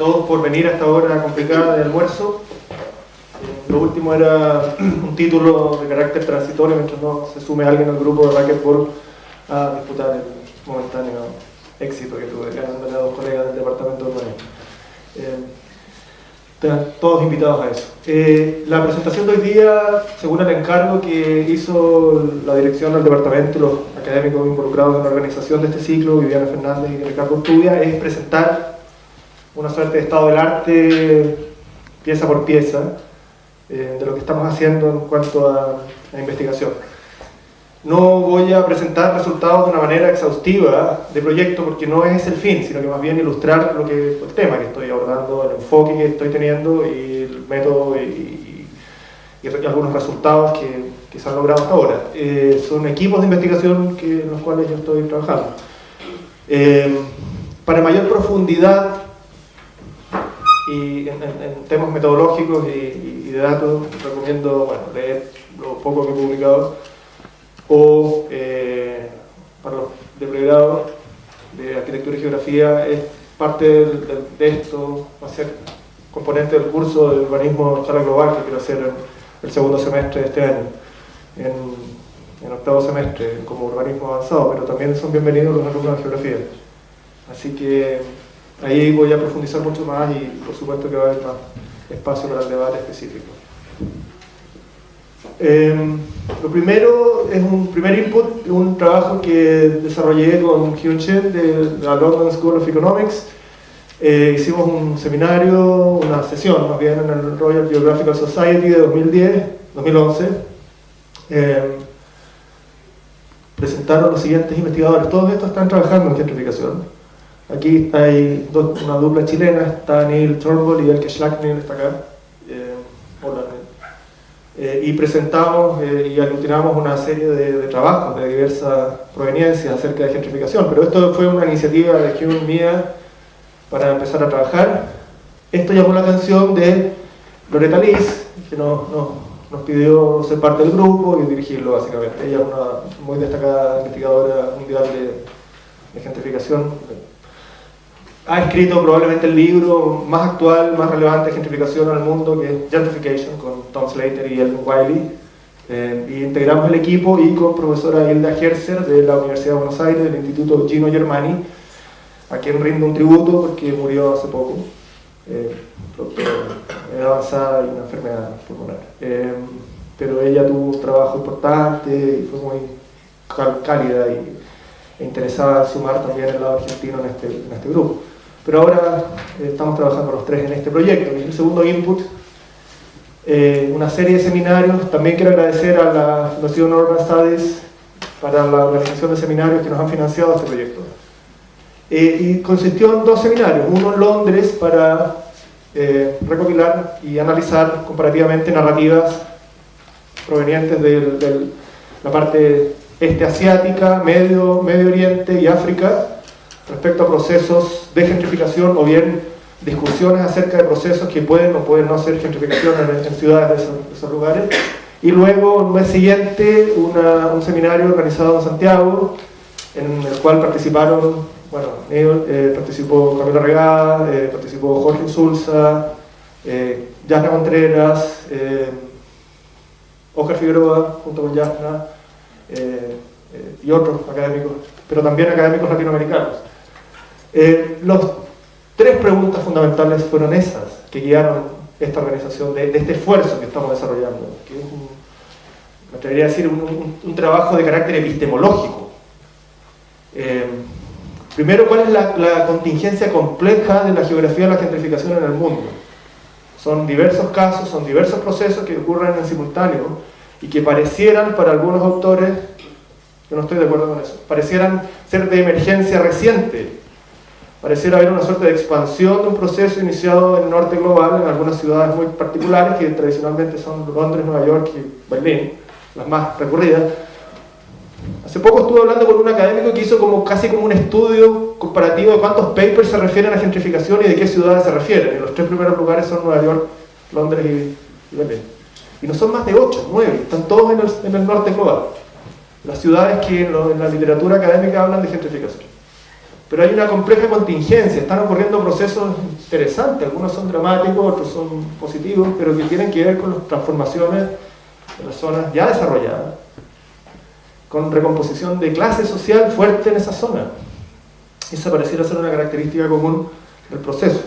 todos por venir a esta hora complicada de almuerzo. Lo último era un título de carácter transitorio mientras no se sume alguien al grupo de racquetball a disputar el momentáneo éxito que tuve ganándole a dos colegas del departamento de urbanismo. Todos invitados a eso. La presentación de hoy día, según el encargo que hizo la dirección del departamento y los académicos involucrados en la organización de este ciclo, Viviana Fernández y Ricardo Urtubia, es presentar una suerte de estado del arte, pieza por pieza, de lo que estamos haciendo en cuanto a la investigación. No voy a presentar resultados de una manera exhaustiva de proyecto porque no es el fin, sino que más bien ilustrar el tema que estoy abordando, el enfoque que estoy teniendo y el método y algunos resultados que se han logrado hasta ahora. Son equipos de investigación en los cuales yo estoy trabajando. Para mayor profundidad y en temas metodológicos y de datos, recomiendo leer lo poco que he publicado, o para los de pregrado de arquitectura y geografía es parte de esto, va a ser componente del curso de urbanismo a escala global que quiero hacer el segundo semestre de este año, en octavo semestre, como urbanismo avanzado, pero también son bienvenidos los alumnos de geografía. Así que ahí voy a profundizar mucho más y por supuesto que va a haber más espacio para el debate específico. Lo primero es un primer input, un trabajo que desarrollé con Hyun Chen de la London School of Economics. Hicimos un seminario, una sesión más bien en el Royal Geographical Society de 2011. Presentaron los siguientes investigadores, todos estos están trabajando en gentrificación. Aquí hay una dupla chilena, está Neil Turnbull y Elke Schlacknil está acá. Hola, y presentamos y aglutinamos una serie de trabajos de diversas proveniencias acerca de gentrificación, pero esto fue una iniciativa de Hyun mía para empezar a trabajar. Esto llamó la atención de Loretta Liz, que nos pidió ser parte del grupo y dirigirlo básicamente. Ella es una muy destacada investigadora mundial de gentrificación. Ha escrito probablemente el libro más actual, más relevante de gentrificación al mundo, que es Gentrification, con Tom Slater y Elvin Wiley. Y integramos el equipo y con profesora Hilda Herzer de la Universidad de Buenos Aires, del Instituto Gino Germani, a quien rindo un tributo porque murió hace poco. Es avanzada y una enfermedad pulmonar. Pero ella tuvo un trabajo importante y fue muy cálida e interesada en sumar también el lado argentino en este grupo. Pero ahora estamos trabajando los tres en este proyecto, que es el segundo input, una serie de seminarios. También quiero agradecer a la Fundación Urban Studies para la organización de seminarios que nos han financiado este proyecto. Y consistió en dos seminarios, uno en Londres para recopilar y analizar comparativamente narrativas provenientes de la parte este asiática, Medio Oriente y África, respecto a procesos de gentrificación o bien discusiones acerca de procesos que pueden o pueden no ser gentrificación en ciudades de esos lugares. Y luego, el mes siguiente, un seminario organizado en Santiago, en el cual participaron, participó Camila Regada, participó Jorge Insulza, Yasna Contreras, Óscar Figueroa, junto con Yasna, y otros académicos, pero también académicos latinoamericanos. Las tres preguntas fundamentales fueron esas que guiaron esta organización de este esfuerzo que estamos desarrollando, que es me atrevería a decir un trabajo de carácter epistemológico. Primero, ¿cuál es la contingencia compleja de la geografía de la gentrificación en el mundo? Son diversos casos, son diversos procesos que ocurren en simultáneo y que parecieran, para algunos autores, yo no estoy de acuerdo con eso, parecieran ser de emergencia reciente. Pareciera haber una suerte de expansión de un proceso iniciado en el norte global, en algunas ciudades muy particulares, que tradicionalmente son Londres, Nueva York y Berlín, las más recurridas. Hace poco estuve hablando con un académico que hizo casi como un estudio comparativo de cuántos papers se refieren a gentrificación y de qué ciudades se refieren. Y los tres primeros lugares son Nueva York, Londres y Berlín. Y no son más de 8, 9, están todos en el norte global. Las ciudades que en la literatura académica hablan de gentrificación. pero hay una compleja contingencia, están ocurriendo procesos interesantes, algunos son dramáticos, otros son positivos, pero que tienen que ver con las transformaciones de las zonas ya desarrolladas, con recomposición de clase social fuerte en esa zona. Esa pareciera ser una característica común del proceso.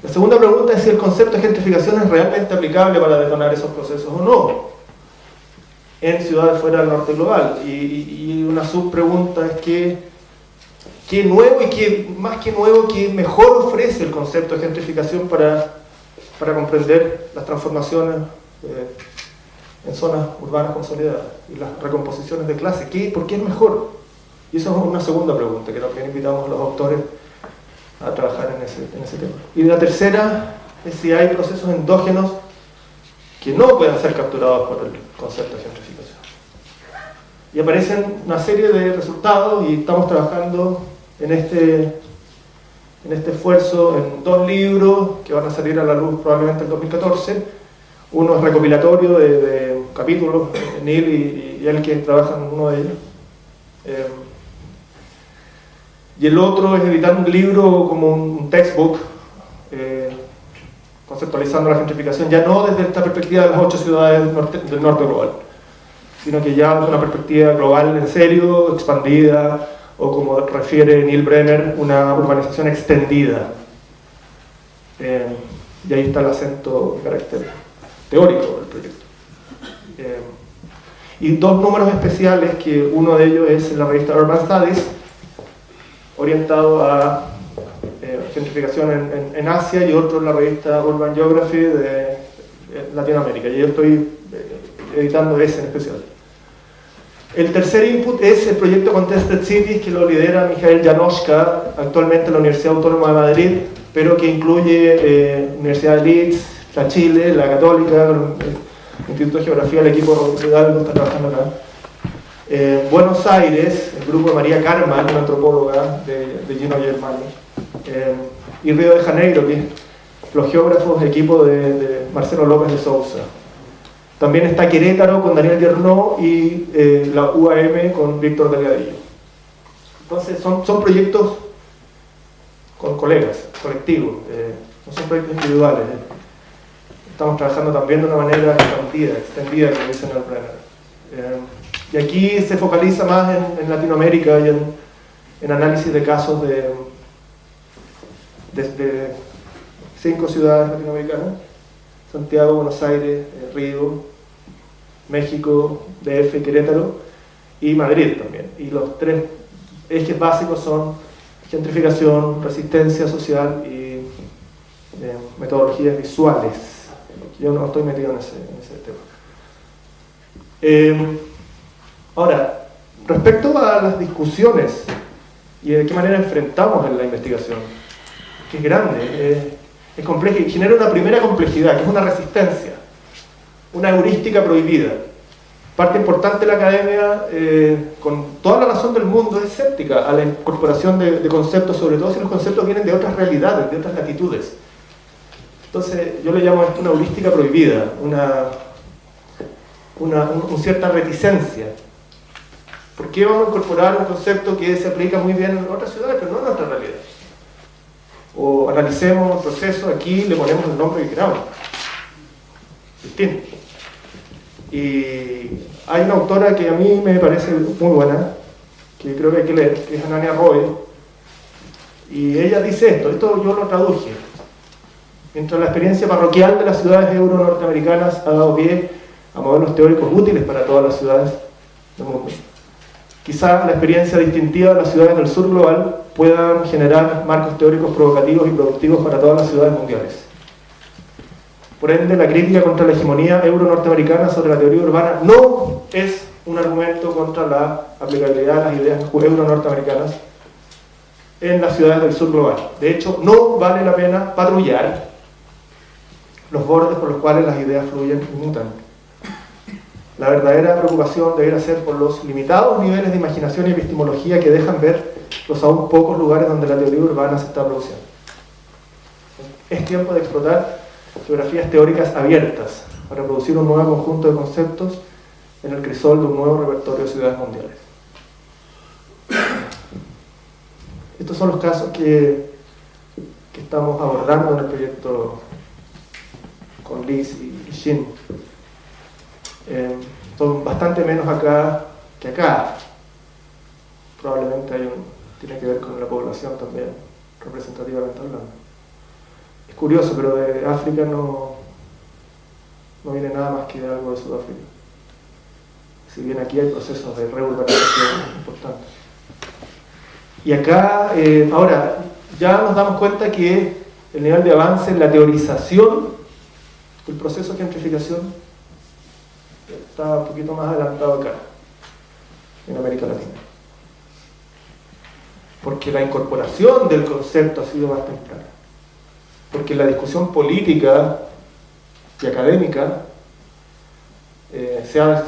La segunda pregunta es si el concepto de gentrificación es realmente aplicable para detonar esos procesos o no en ciudades fuera del norte global. Y una subpregunta es ¿qué nuevo y más que nuevo, qué mejor ofrece el concepto de gentrificación para comprender las transformaciones en zonas urbanas consolidadas y las recomposiciones de clase? ¿Por qué es mejor? Y eso es una segunda pregunta que también invitamos a los autores a trabajar en ese tema. Y la tercera es si hay procesos endógenos que no pueden ser capturados por el concepto de gentrificación. Y aparecen una serie de resultados y estamos trabajando en este esfuerzo en 2 libros que van a salir a la luz probablemente en 2014. Uno es recopilatorio de capítulos, Neil y él que trabajan en uno de ellos. Y el otro es editar un libro como un textbook, conceptualizando la gentrificación, ya no desde esta perspectiva de las 8 ciudades del norte global, sino que ya desde una perspectiva global en serio, expandida, o como refiere Neil Brenner, una urbanización extendida. Y ahí está el acento de carácter teórico del proyecto. Y 2 números especiales, que uno de ellos es en la revista Urban Studies, orientado a gentrificación en Asia, y otro en la revista Urban Geography de Latinoamérica, y yo estoy editando ese en especial. El tercer input es el proyecto Contested Cities, que lo lidera Mijael Janoschka, actualmente en la Universidad Autónoma de Madrid, pero que incluye Universidad de Leeds, la Chile, la Católica, el Instituto de Geografía, el equipo de Hidalgo está trabajando acá. Buenos Aires, el grupo de María Karman, una antropóloga de Gino Germani, y Río de Janeiro, que es los geógrafos, equipo de Marcelo López de Sousa. También está Querétaro con Daniel Yernó y la UAM con Víctor Delgadillo. Entonces son proyectos con colegas, colectivos, no son proyectos individuales. Estamos trabajando también de una manera extendida, como dice Neil Brenner. Y aquí se focaliza más en Latinoamérica y en análisis de casos desde 5 ciudades latinoamericanas: Santiago, Buenos Aires, Río, México, DF, Querétaro y Madrid también. Y los 3 ejes básicos son gentrificación, resistencia social y metodologías visuales. Yo no estoy metido en ese tema. Ahora, respecto a las discusiones y de qué manera enfrentamos en la investigación, que es grande, es compleja y genera una primera complejidad, que es una resistencia, una heurística prohibida. Parte importante de la academia, con toda la razón del mundo, es escéptica a la incorporación de conceptos, sobre todo si los conceptos vienen de otras realidades, de otras latitudes. Entonces, yo le llamo a esto una heurística prohibida, una cierta reticencia. ¿Por qué vamos a incorporar un concepto que se aplica muy bien en otras ciudades, pero no en nuestra realidad? O analicemos el proceso, aquí le ponemos el nombre que queramos. Distinto. Y hay una autora que a mí me parece muy buena, que creo que hay que leer, que es Anania Roy, y ella dice esto yo lo traduje. Mientras la experiencia parroquial de las ciudades euro-norteamericanas ha dado pie a modelos teóricos útiles para todas las ciudades del mundo, quizá la experiencia distintiva de las ciudades del sur global puedan generar marcos teóricos provocativos y productivos para todas las ciudades mundiales. Por ende, la crítica contra la hegemonía euro-norteamericana sobre la teoría urbana no es un argumento contra la aplicabilidad de las ideas euro-norteamericanas en las ciudades del sur global. De hecho, no vale la pena patrullar los bordes por los cuales las ideas fluyen y mutan. La verdadera preocupación debería ser por los limitados niveles de imaginación y epistemología que dejan ver los aún pocos lugares donde la teoría urbana se está produciendo. Es tiempo de explotar geografías teóricas abiertas para producir un nuevo conjunto de conceptos en el crisol de un nuevo repertorio de ciudades mundiales. Estos son los casos que estamos abordando en el proyecto con Liz y Shin. Son bastante menos acá que acá. Probablemente tiene que ver con la población también, representativamente hablando. Es curioso, pero de África no viene nada más que algo de Sudáfrica. Si bien aquí hay procesos de reurbanización importantes. Y acá, ahora, ya nos damos cuenta que el nivel de avance en la teorización del proceso de gentrificación está un poquito más adelantado acá, en América Latina. Porque la incorporación del concepto ha sido más temprana. Porque la discusión política y académica se ha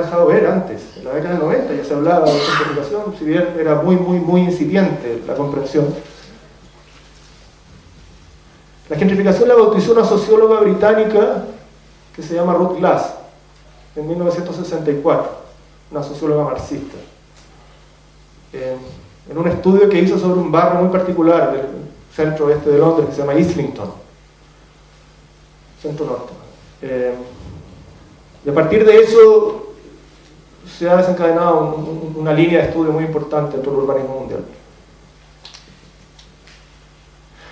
dejado ver antes. En la década del 90 ya se hablaba de gentrificación, si bien era muy incipiente la comprensión. La gentrificación la bautizó una socióloga británica que se llama Ruth Glass en 1964, una socióloga marxista, en un estudio que hizo sobre un barrio muy particular del centro oeste de Londres que se llama Islington, centro norte. Y a partir de eso se ha desencadenado una línea de estudio muy importante por el urbanismo mundial.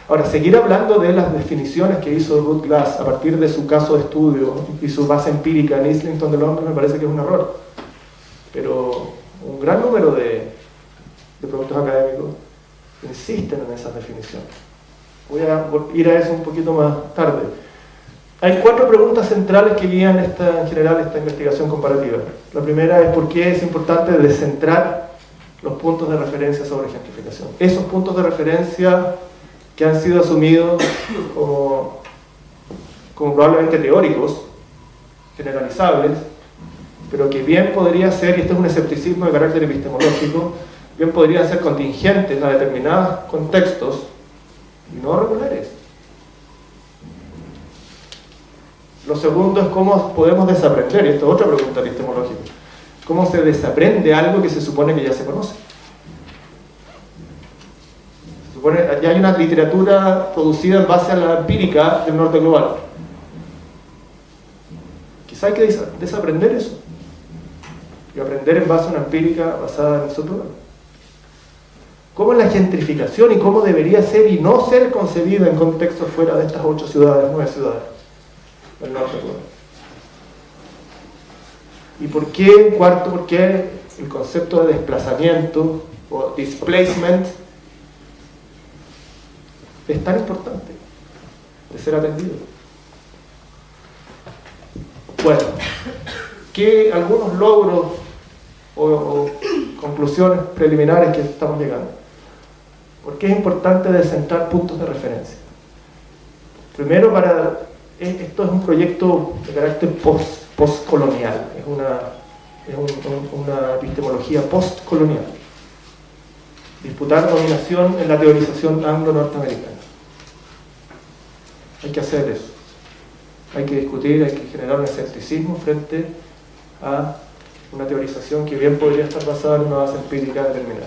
Ahora, seguir hablando de las definiciones que hizo Ruth Glass a partir de su caso de estudio y su base empírica en Islington de Londres me parece que es un error. Pero un gran número de productos académicos insisten en esas definiciones. Voy a ir a eso un poquito más tarde. Hay 4 preguntas centrales que guían en general esta investigación comparativa. La primera es por qué es importante descentrar los puntos de referencia sobre gentrificación. Esos puntos de referencia que han sido asumidos como probablemente teóricos, generalizables, pero que bien podría ser, y este es un escepticismo de carácter epistemológico, bien podrían ser contingentes a determinados contextos y no regulares. Lo segundo es cómo podemos desaprender, y esto es otra pregunta epistemológica. ¿Cómo se desaprende algo que se supone que ya se conoce? Ya hay una literatura producida en base a la empírica del norte global. Quizá hay que desaprender eso y aprender en base a una empírica basada en el otro lado. ¿Cómo es la gentrificación y cómo debería ser y no ser concebida en contextos fuera de estas 8 ciudades, 9 ciudades del norte global? ¿Y por qué, cuarto, por qué el concepto de desplazamiento o displacement es tan importante de ser atendido? Bueno, algunos logros o conclusiones preliminares que estamos llegando. ¿Por qué es importante descentrar puntos de referencia? Primero, esto es un proyecto de carácter postcolonial, es una epistemología postcolonial. Disputar dominación en la teorización anglo-norteamericana. Hay que hacer eso. Hay que discutir, hay que generar un escepticismo frente a una teorización que bien podría estar basada en una base empírica determinada,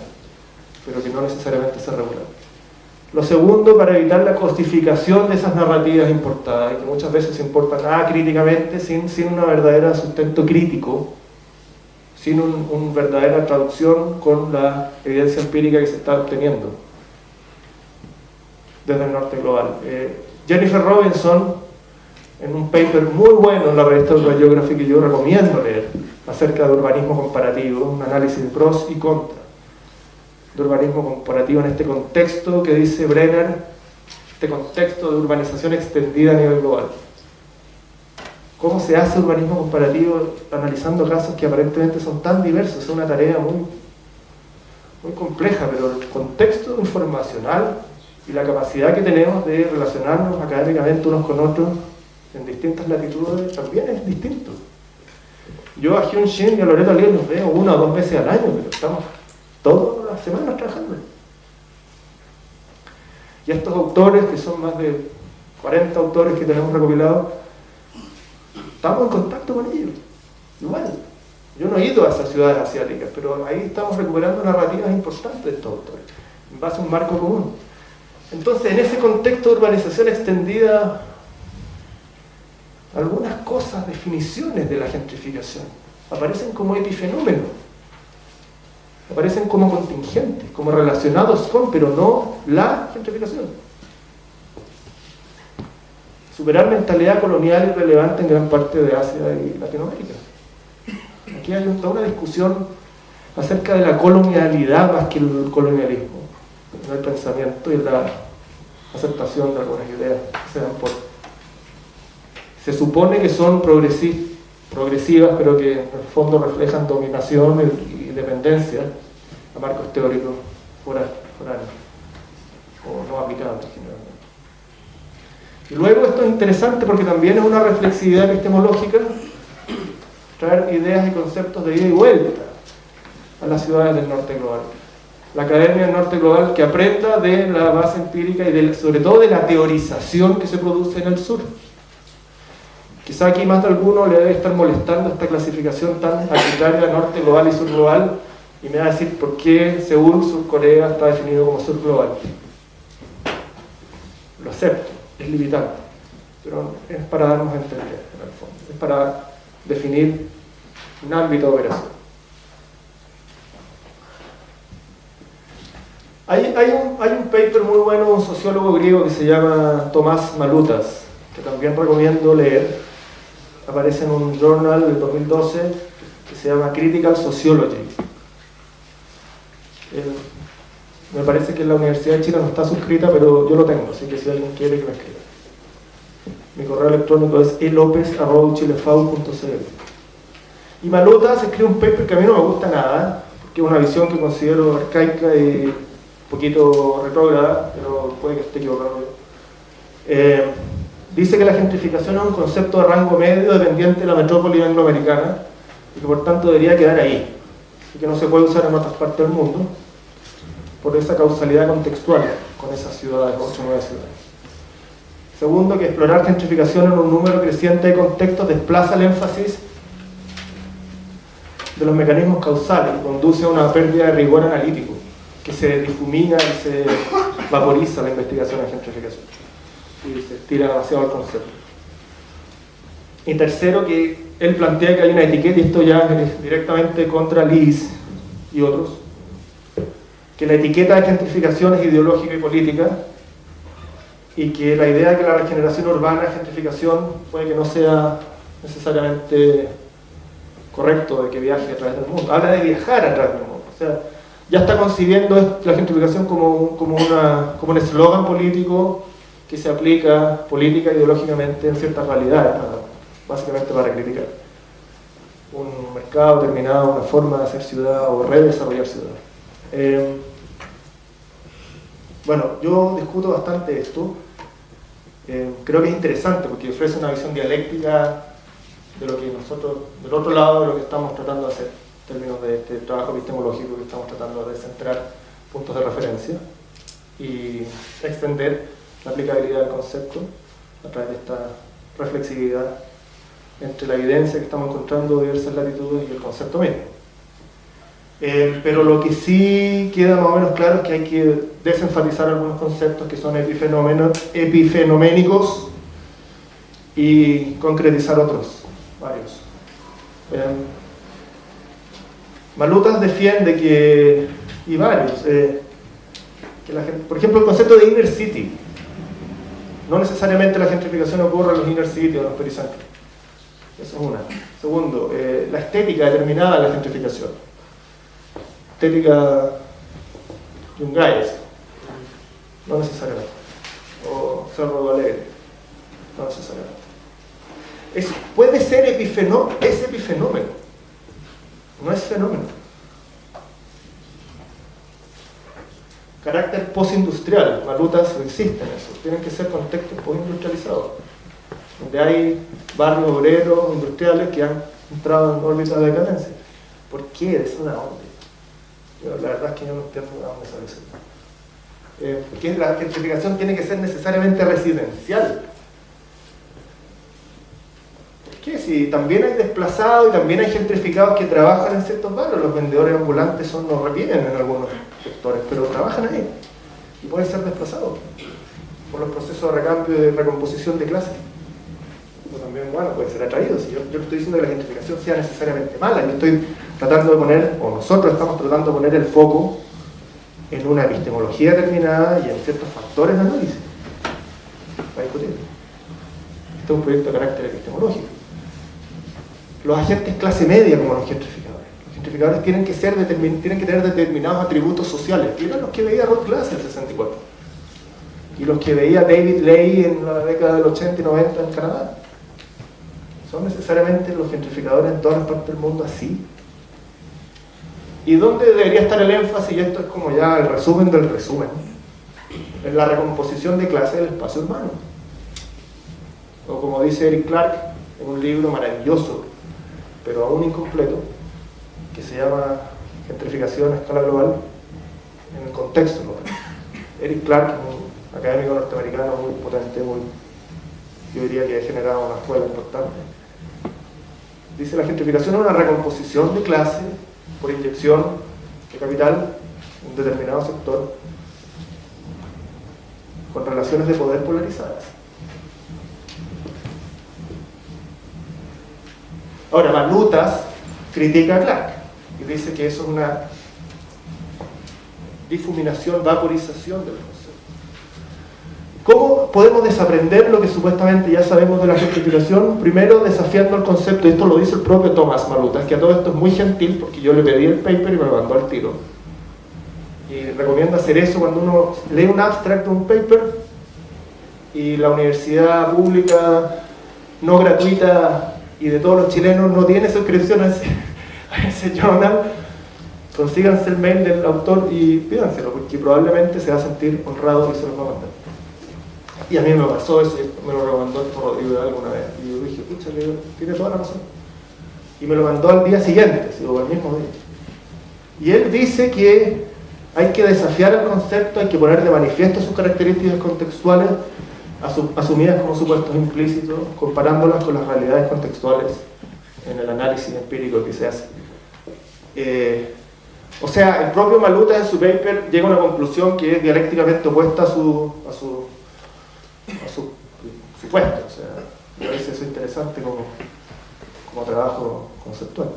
pero que no necesariamente sea regular. Lo segundo, para evitar la cosificación de esas narrativas importadas, y que muchas veces se importan críticamente, sin un verdadero sustento crítico, sin una verdadera traducción con la evidencia empírica que se está obteniendo desde el norte global. Jennifer Robinson, en un paper muy bueno en la revista Urban Geography que yo recomiendo leer, acerca de urbanismo comparativo, un análisis de pros y contras de urbanismo comparativo en este contexto que dice Brenner, este contexto de urbanización extendida a nivel global. ¿Cómo se hace urbanismo comparativo analizando casos que aparentemente son tan diversos? Es una tarea muy compleja, pero el contexto informacional y la capacidad que tenemos de relacionarnos académicamente unos con otros en distintas latitudes también es distinto. Yo a Hyun Shin y a Loreto Alier los veo 1 o 2 veces al año, pero estamos todas las semanas trabajando. Y estos autores, que son más de 40 autores que tenemos recopilados, estamos en contacto con ellos. Igual, yo no he ido a esas ciudades asiáticas, pero ahí estamos recuperando narrativas importantes de estos autores. en base a un marco común. Entonces, en ese contexto de urbanización extendida, algunas cosas, definiciones de la gentrificación, aparecen como epifenómenos, aparecen como contingentes, como relacionados con, pero no la gentrificación. Superar mentalidad colonial y relevante en gran parte de Asia y Latinoamérica. Aquí hay toda una discusión acerca de la colonialidad más que el colonialismo, en el pensamiento y la aceptación de algunas ideas que se dan por... Se supone que son progresivas, pero que en el fondo reflejan dominación y dependencia a marcos teóricos foráneos o no aplicables generalmente. Y luego esto es interesante porque también es una reflexividad epistemológica, traer ideas y conceptos de ida y vuelta a las ciudades del norte global. La academia del norte global que aprenda de la base empírica y sobre todo de la teorización que se produce en el sur. Quizá aquí más de alguno le debe estar molestando esta clasificación tan arbitraria, norte global y sur global, y me va a decir por qué Seúl, Sur Corea, está definido como sur global. Lo acepto, es limitante, pero es para darnos a entender, en el fondo. Es para definir un ámbito de operación. Hay un paper muy bueno de un sociólogo griego que se llama Tomás Malutas, que también recomiendo leer. Aparece en un journal del 2012 que se llama Critical Sociology. Me parece que la Universidad de Chile no está suscrita, pero yo lo tengo, así que si alguien quiere que me escriba. Mi correo electrónico es elopez@chilefau.cl. Y Malutas escribe un paper que a mí no me gusta nada, porque es una visión que considero arcaica y un poquito retrógrada, pero puede que esté equivocado. Dice que la gentrificación es un concepto de rango medio dependiente de la metrópoli angloamericana y que por tanto debería quedar ahí y que no se puede usar en otras partes del mundo por esa causalidad contextual con esas ciudades, 8 o 9 ciudades. Segundo, que explorar gentrificación en un número creciente de contextos desplaza el énfasis de los mecanismos causales y conduce a una pérdida de rigor analítico, que se difumina y se vaporiza la investigación en gentrificación y se estira demasiado el concepto. Y tercero, que él plantea que hay una etiqueta, y esto ya es directamente contra Liz y otros, que la etiqueta de gentrificación es ideológica y política, y que la idea de que la regeneración urbana es gentrificación puede que no sea necesariamente correcto, de que viaje a través del mundo. Habla de viajar a través del mundo. O sea, ya está concibiendo la gentrificación como un eslogan político que se aplica política e ideológicamente en ciertas realidades, básicamente para criticar un mercado determinado, una forma de hacer ciudad o redesarrollar ciudad. Bueno, yo discuto bastante esto. Creo que es interesante porque ofrece una visión dialéctica de lo que nosotros, del otro lado de lo que estamos tratando de hacer en términos de este trabajo epistemológico que estamos tratando de centrar puntos de referencia y extender la aplicabilidad del concepto a través de esta reflexividad entre la evidencia que estamos encontrando de diversas latitudes y el concepto mismo. Pero lo que sí queda más o menos claro es que hay que desenfatizar algunos conceptos que son epifenoménicos y concretizar otros, varios. Malutas defiende que, y varios, que la gente, por ejemplo, el concepto de inner city. No necesariamente la gentrificación ocurre en los inner city o en los pericentros. Eso es una. Segundo, la estética determinada de la gentrificación. Estética Yungay, no necesariamente. O Cerro Alegre, no necesariamente. Puede ser epifenómeno, no es fenómeno. Carácter postindustrial, Malutas existen eso, tienen que ser contextos postindustrializados, donde hay barrios obreros, industriales que han entrado en órbita de decadencia. ¿Por qué? ¿De zona dónde? La verdad es que yo no entiendo a dónde sale eso. Porque la gentrificación tiene que ser necesariamente residencial. ¿Por qué? Si también hay desplazados y también hay gentrificados que trabajan en ciertos barrios, los vendedores ambulantes no revienen en algunos sectores, pero trabajan ahí. y pueden ser desplazados por los procesos de recambio y de recomposición de clases. O también, bueno, pueden ser atraídos. Yo no estoy diciendo que la gentrificación sea necesariamente mala, yo estoy tratando de poner, o nosotros estamos tratando de poner el foco en una epistemología determinada y en ciertos factores de análisis para discutir. Este es un proyecto de carácter epistemológico. Los agentes clase media como los gentrificadores. Los gentrificadores tienen que tener determinados atributos sociales. Y eran los que veía Rod Glass en el 64. Y los que veía David Ley en la década del 80 y 90 en Canadá. ¿Son necesariamente los gentrificadores en todas las partes del mundo así? ¿Y dónde debería estar el énfasis? Y esto es como ya el resumen del resumen. En la recomposición de clase del espacio urbano. O como dice Eric Clark en un libro maravilloso, pero aún incompleto, que se llama Gentrificación a escala global, en el contexto global. Eric Clark, un académico norteamericano muy potente, yo diría que ha generado una escuela importante. Dice: la gentrificación es una recomposición de clase por inyección de capital en un determinado sector con relaciones de poder polarizadas. Ahora, Malutas critica a Clark y dice que eso es una difuminación, vaporización del concepto. ¿Cómo podemos desaprender lo que supuestamente ya sabemos de la gentrificación? Primero, desafiando el concepto, y esto lo dice el propio Tomás Malutas, que a todo esto es muy gentil porque yo le pedí el paper y me lo mandó al tiro. Y recomiendo hacer eso cuando uno lee un abstract de un paper y la universidad pública, no gratuita y de todos los chilenos no tiene suscripción a ese journal. Consíganse el mail del autor y pídanselo, porque probablemente se va a sentir honrado y se lo va a mandar. Y a mí me pasó eso, me lo recomendó el Rodrigo alguna vez, y yo dije: pucha, tiene toda la razón. Y me lo mandó al día siguiente, o al mismo día. Y él dice que hay que desafiar el concepto, hay que poner de manifiesto sus características contextuales, asumidas como supuestos implícitos, comparándolas con las realidades contextuales en el análisis empírico que se hace. O sea, el propio Malutas en su paper llega a una conclusión que es dialécticamente opuesta a su supuesto. O sea, me parece eso interesante como trabajo conceptual.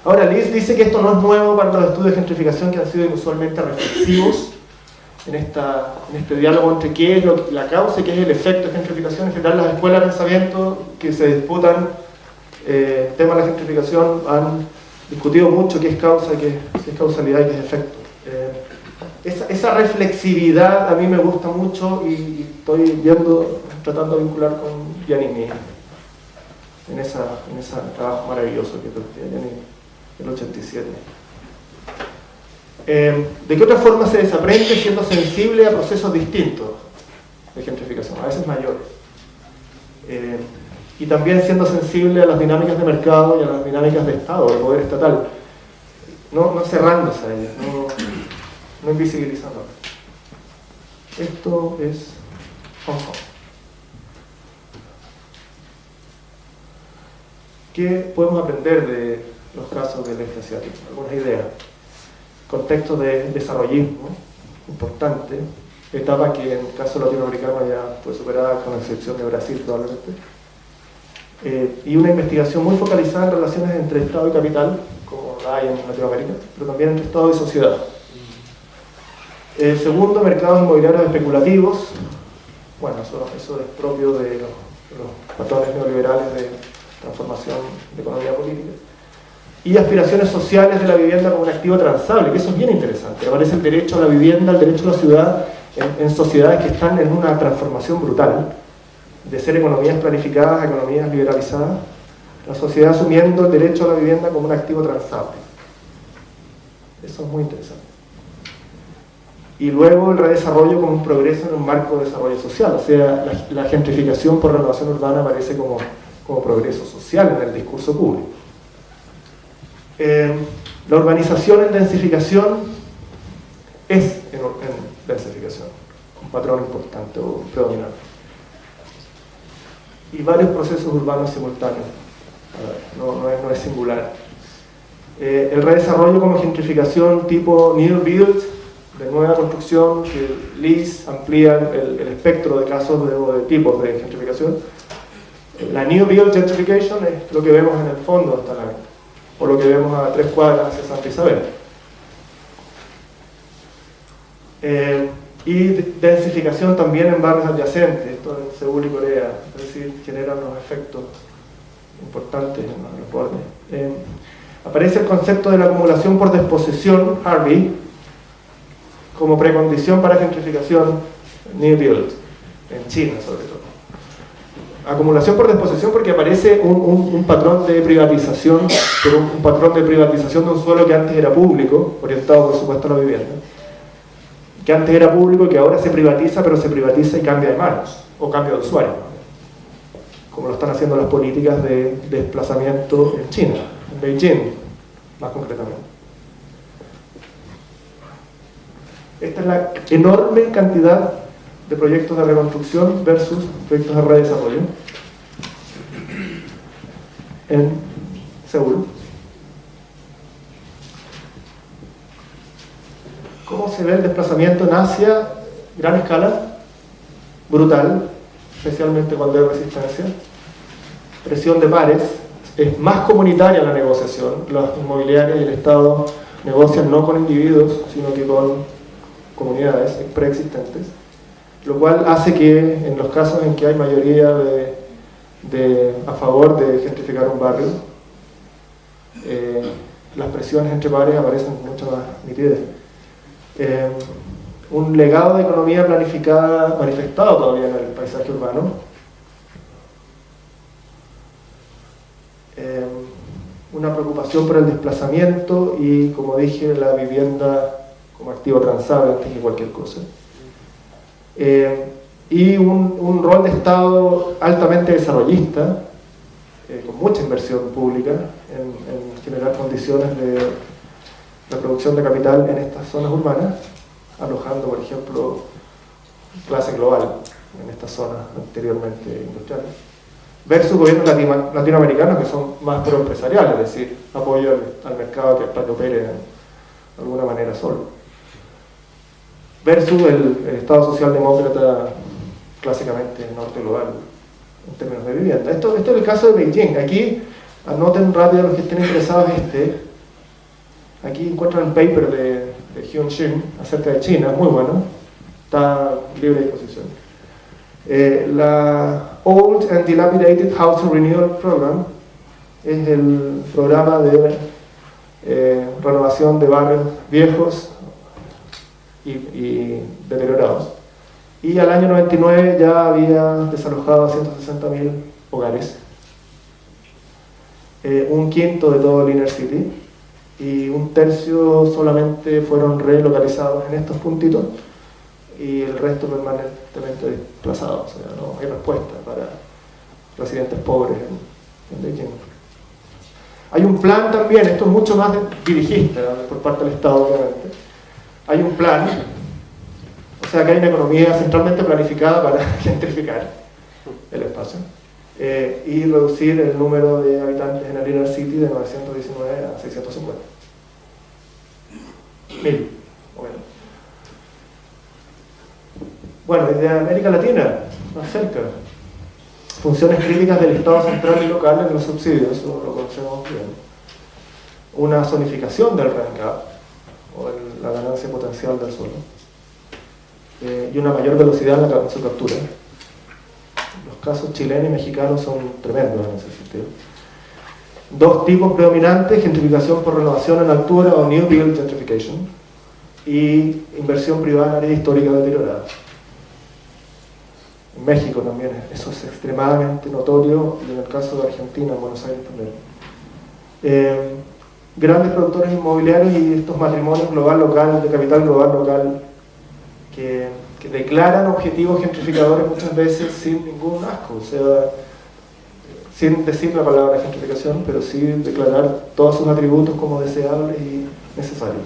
Ahora, Liz dice que esto no es nuevo para los estudios de gentrificación, que han sido inusualmente reflexivos en este diálogo entre qué es la causa y qué es el efecto de gentrificación. En general, las escuelas de pensamiento que se disputan temas de la gentrificación han discutido mucho qué es causa, qué es causalidad y qué es efecto. Esa reflexividad a mí me gusta mucho y estoy tratando de vincular con Giannini en ese trabajo maravilloso que tiene Giannini en el 87. ¿De qué otra forma se desaprende siendo sensible a procesos distintos de gentrificación, a veces mayores? Y también siendo sensible a las dinámicas de mercado y a las dinámicas de Estado, de poder estatal, no cerrándose a ellas, no invisibilizándolas. Esto es Hong Kong. ¿Qué podemos aprender de los casos del este asiático? Algunas ideas. Contexto de desarrollismo importante, etapa que en el caso latinoamericano ya fue superada con la excepción de Brasil probablemente, y una investigación muy focalizada en relaciones entre Estado y capital, como la hay en Latinoamérica, pero también entre Estado y sociedad. Segundo, mercados inmobiliarios especulativos. Bueno, eso es propio de los patrones neoliberales de transformación de economía política. Y aspiraciones sociales de la vivienda como un activo transable, que eso es bien interesante. Aparece el derecho a la vivienda, el derecho a la ciudad, en sociedades que están en una transformación brutal, de ser economías planificadas a economías liberalizadas, la sociedad asumiendo el derecho a la vivienda como un activo transable. Eso es muy interesante. Y luego el redesarrollo como un progreso en un marco de desarrollo social, o sea, la gentrificación por renovación urbana aparece como progreso social en el discurso público. La urbanización en densificación es en densificación, un patrón importante o predominante. Y varios procesos urbanos simultáneos, no es singular. El redesarrollo como gentrificación tipo New Build, de nueva construcción, que Liz amplía el espectro de casos de tipos de gentrificación. La New Build Gentrification es lo que vemos en el fondo hasta la venta, o lo que vemos a 3 cuadras hacia Santa Isabel. Y densificación también en barrios adyacentes, esto en Seúl y Corea, es decir, genera unos efectos importantes en los bordes. Aparece el concepto de la acumulación por desposesión, Harvey, como precondición para gentrificación New Build, en China sobre todo. Acumulación por desposesión porque aparece un patrón de privatización, pero un patrón de privatización de un suelo que antes era público, orientado por supuesto a la vivienda, que antes era público y que ahora se privatiza, pero se privatiza y cambia de manos, o cambia de usuario, como lo están haciendo las políticas de desplazamiento en China, en Beijing, más concretamente. Esta es la enorme cantidad de proyectos de reconstrucción versus proyectos de redesarrollo en Seúl. ¿Cómo se ve el desplazamiento en Asia? Gran escala, brutal, especialmente cuando hay resistencia. Presión de pares, es más comunitaria la negociación. Las inmobiliarias y el Estado negocian no con individuos, sino que con comunidades preexistentes, lo cual hace que en los casos en que hay mayoría a favor de gentrificar un barrio, las presiones entre pares aparecen con mucha más nitidez. Un legado de economía planificada manifestado todavía en el paisaje urbano. Una preocupación por el desplazamiento y, como dije, la vivienda como activo transable antes que cualquier cosa. Y un rol de Estado altamente desarrollista, con mucha inversión pública en generar condiciones de reproducción de capital en estas zonas urbanas, alojando, por ejemplo, clase global en estas zonas anteriormente industriales, versus gobiernos latinoamericanos que son más proempresariales, es decir, apoyo al mercado para que opere de alguna manera solo, versus el Estado socialdemócrata clásicamente norte global en términos de vivienda. Esto es el caso de Beijing. Aquí, anoten rápido los que estén interesados aquí encuentran un paper de Hyun Shin acerca de China, muy bueno, está libre de disposición. La Old and Dilapidated Housing Renewal Program es el programa de renovación de barrios viejos y deteriorados. Y al año 99 ya había desalojado a 160.000 hogares, un quinto de todo el Inner City, y un tercio solamente fueron relocalizados en estos puntitos y el resto permanentemente desplazados. O sea, no hay respuesta para residentes pobres en Beijing. Hay un plan también, esto es mucho más dirigista por parte del Estado, obviamente. Hay un plan, o sea que hay una economía centralmente planificada para gentrificar el espacio y reducir el número de habitantes en el Inner City de 919 a 650. 1000, bueno, y de América Latina, más cerca. Funciones críticas del Estado central y local en los subsidios, eso lo conocemos bien. Una zonificación del rent gap, o la ganancia potencial del suelo, y una mayor velocidad en su captura. Los casos chileno y mexicano son tremendos en ese sentido. Dos tipos predominantes: gentrificación por renovación en altura o New Build Gentrification, y inversión privada en áreas históricas deterioradas. En México también eso es extremadamente notorio, y en el caso de Argentina, en Buenos Aires también. Grandes productores inmobiliarios y estos matrimonios global-local, de capital global-local, que declaran objetivos gentrificadores muchas veces sin ningún asco, o sea, sin decir la palabra gentrificación, pero sí declarar todos sus atributos como deseables y necesarios.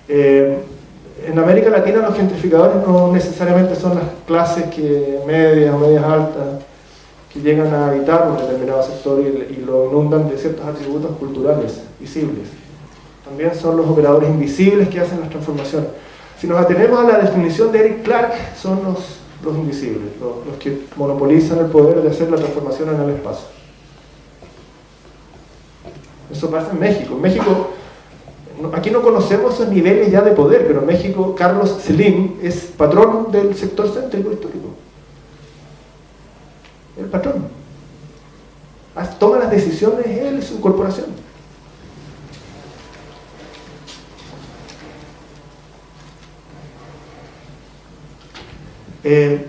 En América Latina los gentrificadores no necesariamente son las clases medias o medias altas que llegan a habitar un determinado sector y lo inundan de ciertos atributos culturales visibles. también son los operadores invisibles que hacen las transformaciones. Si nos atenemos a la definición de Eric Clark, son los invisibles, los que monopolizan el poder de hacer la transformación en el espacio. Eso pasa en México. En México, aquí no conocemos esos niveles ya de poder, pero en México Carlos Slim es patrón del sector céntrico histórico. El patrón. Toma las decisiones él y su corporación.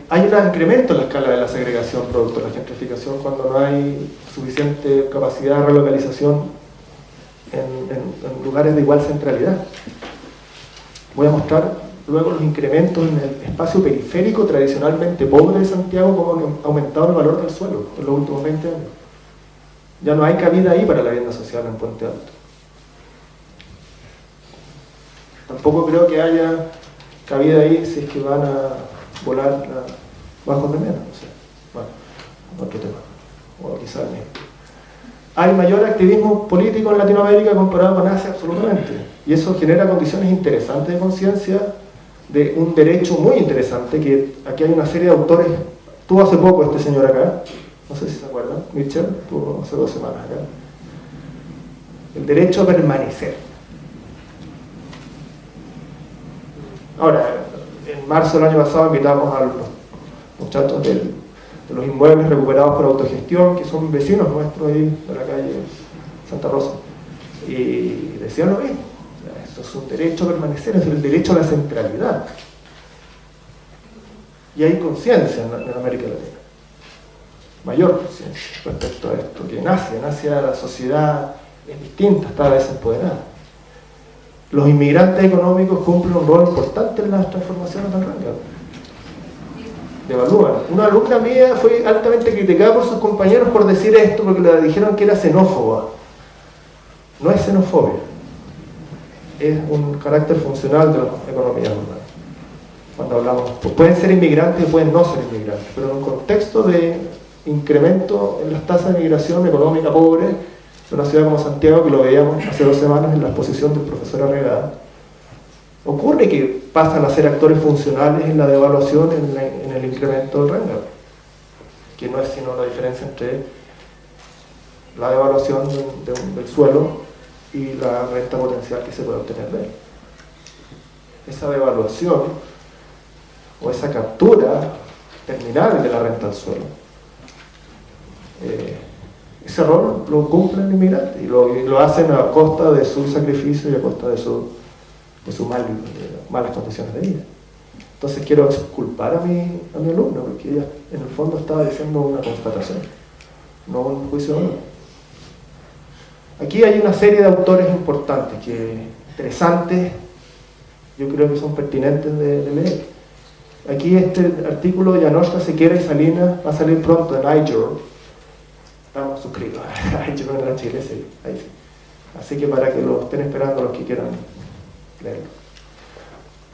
Hay un incremento en la escala de la segregación producto de la gentrificación cuando no hay suficiente capacidad de relocalización en lugares de igual centralidad. Voy a mostrar luego los incrementos en el espacio periférico tradicionalmente pobre de Santiago, como ha aumentado el valor del suelo en los últimos 20 años. Ya no hay cabida ahí para la vivienda social en Puente Alto. Tampoco creo que haya cabida ahí si es que van a volar bajos de menos, no sé. Bueno, otro tema, o quizás el mismo. Hay mayor activismo político en Latinoamérica comparado con Asia, absolutamente, y eso genera condiciones interesantes de conciencia de un derecho muy interesante, que aquí hay una serie de autores. Tuvo hace poco este señor acá, no sé si se acuerdan, Mitchell, tuvo hace 2 semanas acá, el derecho a permanecer. Ahora, en marzo del año pasado invitamos a los muchachos de los inmuebles recuperados por autogestión, que son vecinos nuestros ahí de la calle Santa Rosa, y decían lo mismo. Eso es un derecho a permanecer, es el derecho a la centralidad. Y hay conciencia en América Latina, mayor conciencia respecto a esto, que nace a la sociedad, es distinta, está desempoderada. Los inmigrantes económicos cumplen un rol importante en las transformaciones del Rancagua. Devalúan. Una alumna mía fue altamente criticada por sus compañeros por decir esto, porque le dijeron que era xenófoba. No es xenofobia, es un carácter funcional de la economía urbana. Cuando hablamos, pues pueden ser inmigrantes y pueden no ser inmigrantes, pero en un contexto de incremento en las tasas de migración económica pobre de una ciudad como Santiago, que lo veíamos hace 2 semanas en la exposición del profesor Arregada, ocurre que pasan a ser actores funcionales en la devaluación, en el incremento del Rancagua, que no es sino la diferencia entre la devaluación del suelo y la renta potencial que se puede obtener de él. Esa devaluación o esa captura terminal de la renta del suelo, ese rol lo cumplen los inmigrantes y lo hacen a costa de su sacrificio y a costa de sus malas condiciones de vida. Entonces quiero culpar a mi alumna, porque ella en el fondo estaba diciendo una constatación, no un juicio de valor. Aquí hay una serie de autores importantes, interesantes, yo creo que son pertinentes de leer. Aquí este artículo de Janoschka, Sequera y Salinas va a salir pronto en iJournal. Estamos suscritos a iJournal en Chile, sí, ahí sí. Así que para que lo estén esperando los que quieran leerlo.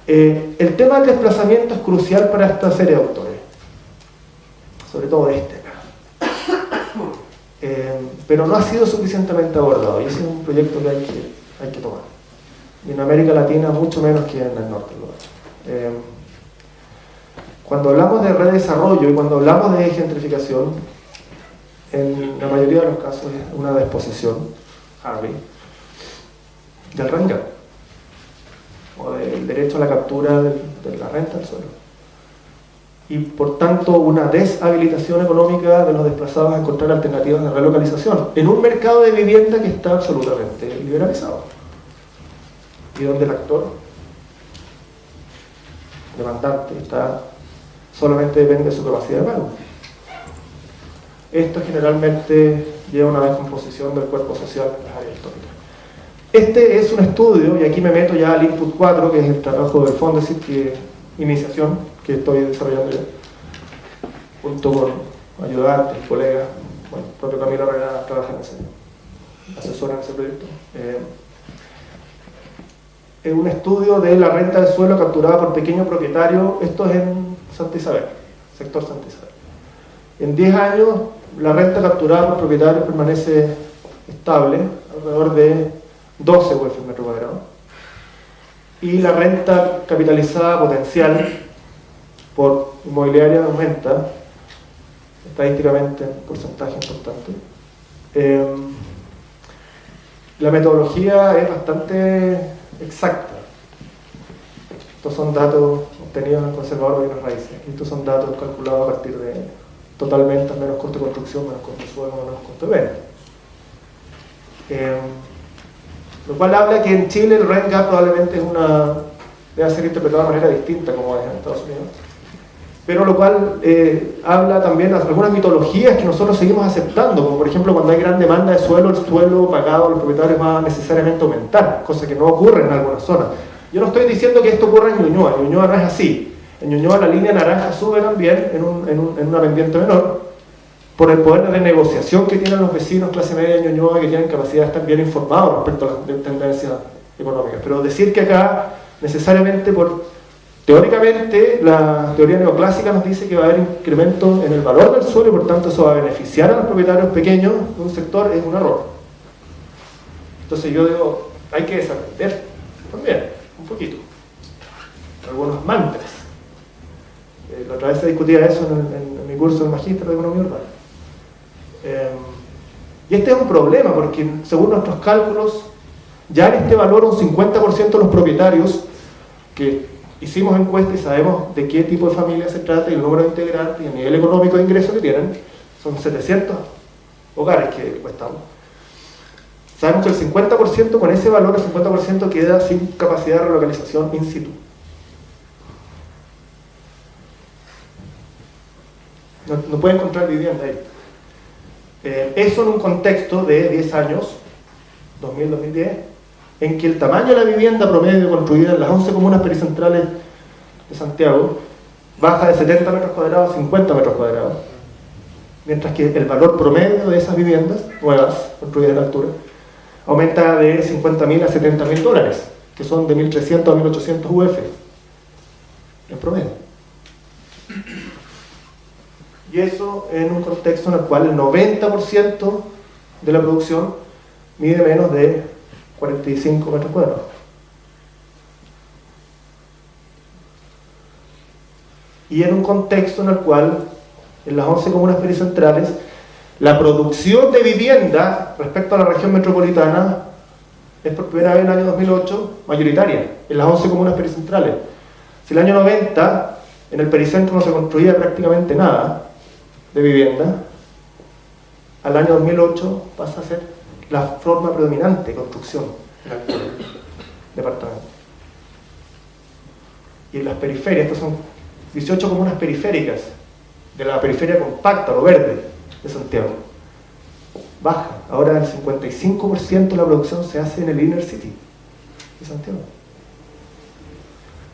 El tema del desplazamiento es crucial para esta serie de autores, sobre todo este acá. Pero no ha sido suficientemente abordado y ese es un proyecto que hay que tomar. Y en América Latina mucho menos que en el norte. Cuando hablamos de redesarrollo y cuando hablamos de gentrificación, en la mayoría de los casos es una disposición, Harvey, del Rancagua, o del derecho a la captura de la renta del suelo. Y por tanto una deshabilitación económica de los desplazados a encontrar alternativas de relocalización en un mercado de vivienda que está absolutamente liberalizado y donde el actor demandante solamente depende de su capacidad de pago. Esto generalmente lleva a una descomposición del cuerpo social en las áreas históricas. Este es un estudio, y aquí me meto ya al Input 4, que es el trabajo del Fondesit, que iniciación, que estoy desarrollando ya, junto con ayudantes, colegas, bueno, el propio Camilo Arregada trabaja en ese, asesora en ese proyecto. Es un estudio de la renta del suelo capturada por pequeños propietarios, esto es en Santa Isabel, sector Santa Isabel. En 10 años, la renta capturada por propietarios permanece estable, alrededor de 12 UF el metro cuadrado. Y la renta capitalizada potencial por inmobiliaria aumenta, estadísticamente en porcentaje importante. La metodología es bastante exacta. Estos son datos obtenidos en el conservador de bienes raíces. Estos son datos calculados a partir de total ventas menos costo de construcción, menos costo de suelo, menos costo de venta. Lo cual habla que en Chile el rent gap probablemente debe ser interpretado de manera distinta como es en Estados Unidos. Pero lo cual habla también de algunas mitologías que nosotros seguimos aceptando, como por ejemplo cuando hay gran demanda de suelo, el suelo pagado a los propietarios va a necesariamente aumentar, cosa que no ocurre en algunas zonas. Yo no estoy diciendo que esto ocurra en Ñuñoa no es así. En Ñuñoa la línea naranja sube también en una pendiente menor, por el poder de negociación que tienen los vecinos clase media de Ñuñoa, que tienen capacidad de estar bien informados respecto a las tendencias económicas. Pero decir que acá necesariamente teóricamente, la teoría neoclásica nos dice que va a haber incremento en el valor del suelo y por tanto eso va a beneficiar a los propietarios pequeños de un sector, es un error. Entonces yo digo, hay que desaprender también, un poquito. Algunos mantras. La otra vez se discutía eso en mi curso de magíster de economía urbana. Y este es un problema porque según nuestros cálculos, ya en este valor un 50% de los propietarios que hicimos encuesta y sabemos de qué tipo de familia se trata y el número de integrantes y el nivel económico de ingresos que tienen, son 700 hogares que cuestamos. Sabemos que el 50%, con ese valor, el 50% queda sin capacidad de relocalización in situ. No puede encontrar vivienda ahí. Eso en un contexto de 10 años, 2000-2010, en que el tamaño de la vivienda promedio construida en las 11 comunas pericentrales de Santiago baja de 70 metros cuadrados a 50 metros cuadrados, mientras que el valor promedio de esas viviendas nuevas, construidas en altura, aumenta de 50.000 a 70.000 dólares, que son de 1.300 a 1.800 UF en promedio. Y eso en un contexto en el cual el 90% de la producción mide menos de 45 metros cuadrados. Y en un contexto en el cual, en las 11 comunas pericentrales, la producción de vivienda respecto a la región metropolitana es por primera vez en el año 2008 mayoritaria, en las 11 comunas pericentrales. Si en el año 90 en el pericentro no se construía prácticamente nada de vivienda, al año 2008 pasa a ser la forma predominante de construcción en el departamento. Y en las periferias, estas son 18 comunas periféricas de la periferia compacta, lo verde, de Santiago. Baja, ahora el 55% de la producción se hace en el inner city de Santiago.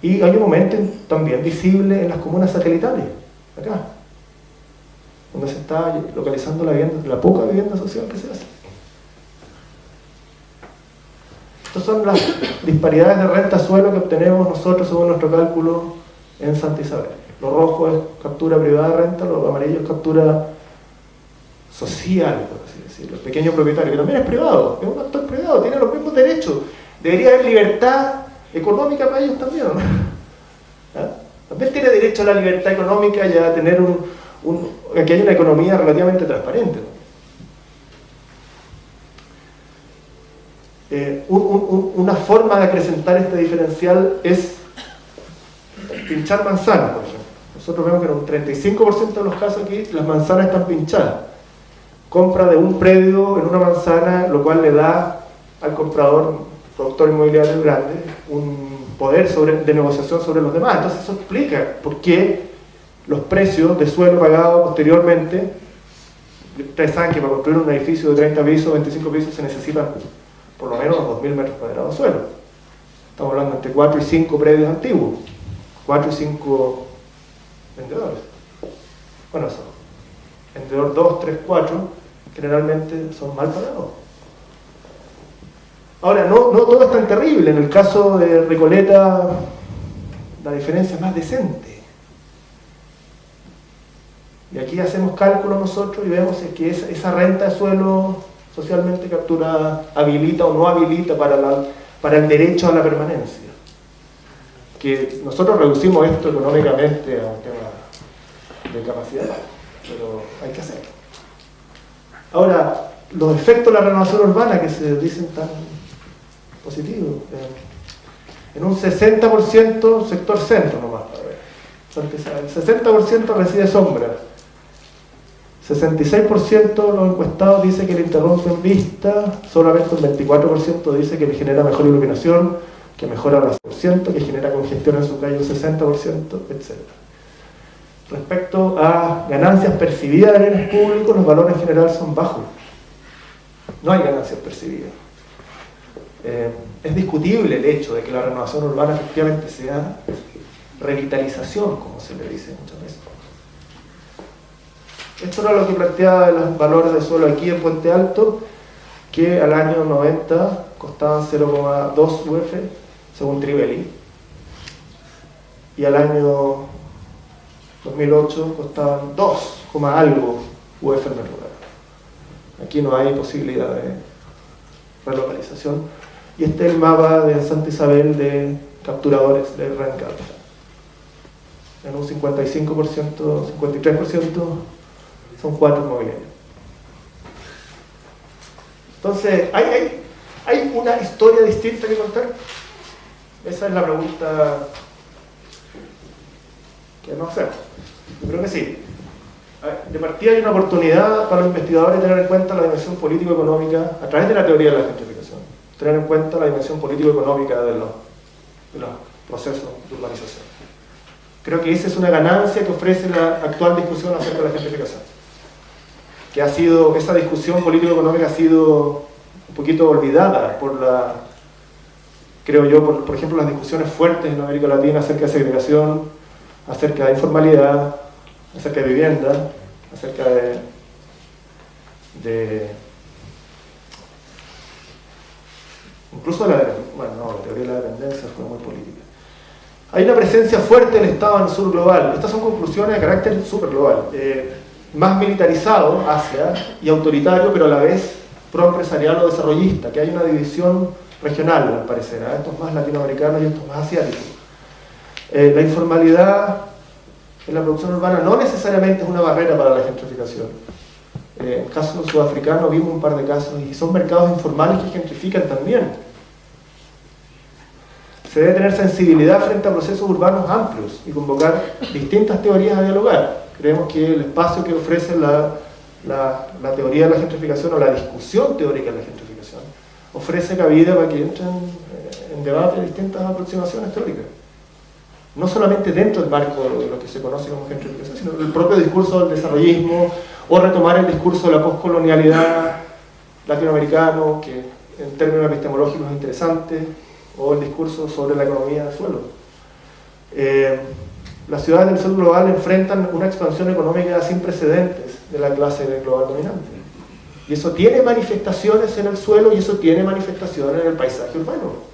Y hay un aumento también visible en las comunas satelitales, acá, donde se está localizando la poca vivienda social que se hace. Estas son las disparidades de renta-suelo que obtenemos nosotros según nuestro cálculo en Santa Isabel. Lo rojo es captura privada de renta, lo amarillo es captura social, por así decirlo. El pequeño propietario, que también es privado, es un actor privado, tiene los mismos derechos. Debería haber libertad económica para ellos también, ¿no? ¿Ah? También tiene derecho a la libertad económica y a tener que haya una economía relativamente transparente, ¿no? Una forma de acrecentar este diferencial es pinchar manzanas, por ejemplo. Nosotros vemos que en un 35% de los casos aquí las manzanas están pinchadas. Compra de un predio en una manzana, lo cual le da al comprador, productor inmobiliario grande, un poder de negociación sobre los demás. Entonces eso explica por qué los precios de suelo pagados posteriormente, ustedes saben que para construir un edificio de 30 pisos, 25 pisos se necesitan por lo menos 2.000 metros cuadrados de suelo. Estamos hablando entre 4 y 5 predios antiguos, 4 y 5 vendedores. Bueno, eso, vendedor 2, 3, 4, generalmente son mal pagados. Ahora, no todo es tan terrible. En el caso de Recoleta, la diferencia es más decente. Y aquí hacemos cálculos nosotros y vemos que esa renta de suelo socialmente capturada habilita o no habilita para el derecho a la permanencia. Que nosotros reducimos esto económicamente a un tema de capacidad, pero hay que hacerlo. Ahora, los efectos de la renovación urbana que se dicen tan positivos, en un 60% sector centro nomás, el 60% reside sombra, 66% de los encuestados dice que le interrumpen vista, solamente un 24% dice que le genera mejor iluminación, que mejora el 100%, que genera congestión en su calle un 60%, etc. Respecto a ganancias percibidas de bienes públicos, los valores en general son bajos. No hay ganancias percibidas. Es discutible el hecho de que la renovación urbana efectivamente sea revitalización, como se le dice muchas veces. Esto era lo que planteaba de los valores de suelo aquí en Puente Alto, que al año 90 costaban 0,2 UF, según Trivelli, y al año 2008 costaban 2, algo UF en el lugar. Aquí no hay posibilidad de relocalización. Y este es el mapa de Santa Isabel de capturadores de RENCAP. En un 55%, 53% son 4 inmobiliarios. Entonces, ¿hay una historia distinta que contar? Esa es la pregunta que no sé. Yo creo que sí. De partida hay una oportunidad para los investigadores de tener en cuenta la dimensión político-económica a través de la teoría de la gentrificación. Tener en cuenta la dimensión político-económica de los procesos de urbanización. Creo que esa es una ganancia que ofrece la actual discusión acerca de la gentrificación. Que ha sido, esa discusión político-económica ha sido un poquito olvidada por creo yo, por ejemplo, las discusiones fuertes en América Latina acerca de segregación, acerca de informalidad, acerca de vivienda, acerca incluso la teoría de la dependencia fue muy política. Hay una presencia fuerte del Estado en el sur global. Estas son conclusiones de carácter súper global. Más militarizado, Asia, y autoritario, pero a la vez pro-empresarial o desarrollista, que hay una división regional, al parecer. Estos más latinoamericanos y estos más asiáticos. La informalidad en la producción urbana no necesariamente es una barrera para la gentrificación. En el caso sudafricano vimos un par de casos y son mercados informales que gentrifican también. Se debe tener sensibilidad frente a procesos urbanos amplios y convocar distintas teorías a dialogar. Creemos que el espacio que ofrece la teoría de la gentrificación o la discusión teórica de la gentrificación ofrece cabida para que entren en debate distintas aproximaciones teóricas. No solamente dentro del marco de lo que se conoce como gentrificación, sino el propio discurso del desarrollismo, o retomar el discurso de la postcolonialidad latinoamericano, que en términos epistemológicos es interesante, o el discurso sobre la economía del suelo. Las ciudades del sur global enfrentan una expansión económica sin precedentes de la clase global dominante. Y eso tiene manifestaciones en el suelo y eso tiene manifestaciones en el paisaje urbano.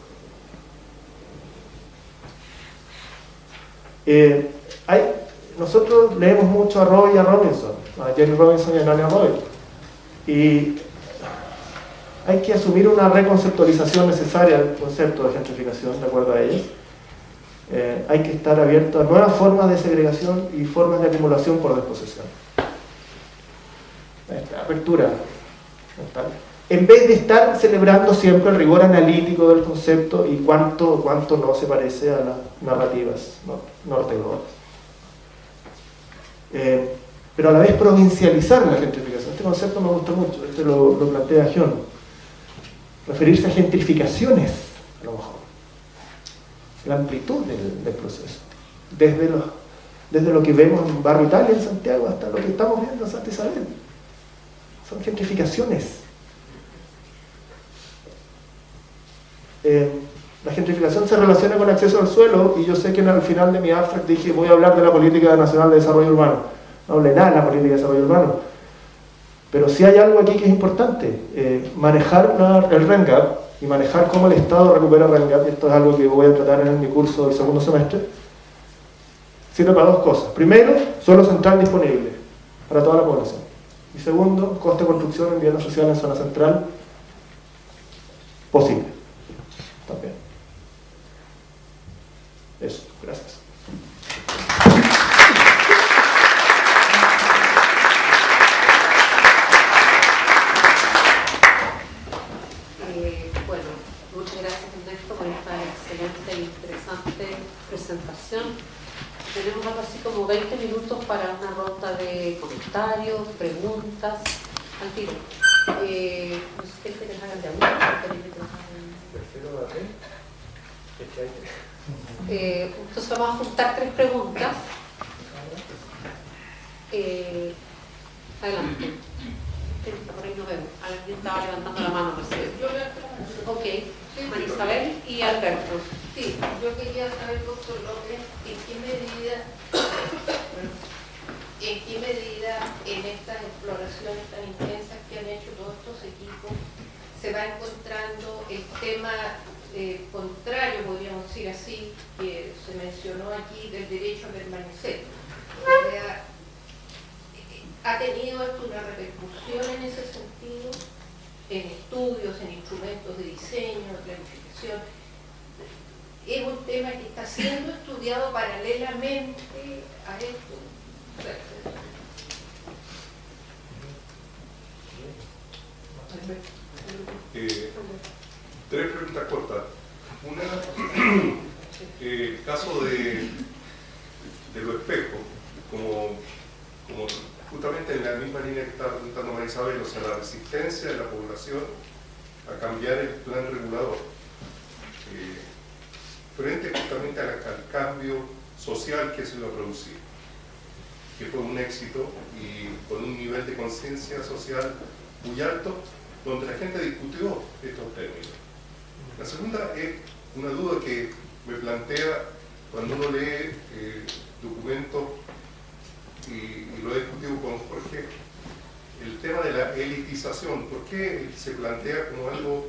Nosotros leemos mucho a Roy y a Robinson, a Jerry Robinson y a Nadia Roy, y hay que asumir una reconceptualización necesaria del concepto de gentrificación, de acuerdo a ellos. Hay que estar abierto a nuevas formas de segregación y formas de acumulación por desposesión. Apertura. En vez de estar celebrando siempre el rigor analítico del concepto y cuánto no se parece a las narrativas norte-globales. Pero a la vez provincializar la gentrificación. Este concepto me gusta mucho, lo plantea Gion. Referirse a gentrificaciones, a lo mejor. La amplitud del proceso. Desde lo que vemos en Barrio Italia, en Santiago, hasta lo que estamos viendo en Santa Isabel. Son gentrificaciones. La gentrificación se relaciona con acceso al suelo, y yo sé que al final de mi abstract dije voy a hablar de la Política Nacional de Desarrollo Urbano. No hablé nada de la Política de Desarrollo Urbano, pero sí hay algo aquí que es importante. Manejar el RENCAP y manejar cómo el Estado recupera el RENCAP, y esto es algo que voy a tratar en mi curso del segundo semestre, sirve para dos cosas. Primero, suelo central disponible para toda la población. Y segundo, coste de construcción en vivienda social en zona central, posible. También. Eso, gracias. Bueno, muchas gracias Ernesto por esta excelente e interesante presentación. Tenemos algo así como 20 minutos para una ronda de comentarios, preguntas, al tiro. No sé qué quieres hagan de alguna. Prefiero a ti. Entonces vamos a juntar 3 preguntas. Adelante. Por ahí no vemos. Alguien estaba levantando la mano recién. Ok. María Isabel y Alberto. Sí, yo quería saber, doctor López, en qué medida en estas exploraciones tan intensas que han hecho todos estos equipos se va encontrando el tema contrario, podríamos decir así, que se mencionó aquí, del derecho a permanecer. O sea, ¿ha tenido esto una repercusión en ese sentido? En estudios, en instrumentos de diseño, de planificación. Es un tema que está siendo estudiado paralelamente a esto. Tres preguntas cortas. Una, el caso de los espejos, como justamente en la misma línea que estaba preguntando María Isabel, o sea, la resistencia de la población a cambiar el plan regulador frente justamente al cambio social que se iba a producir, que fue un éxito y con un nivel de conciencia social muy alto, donde la gente discutió estos términos. La segunda es una duda que me plantea cuando uno lee documentos, y lo he discutido con Jorge, el tema de la elitización. ¿Por qué se plantea como algo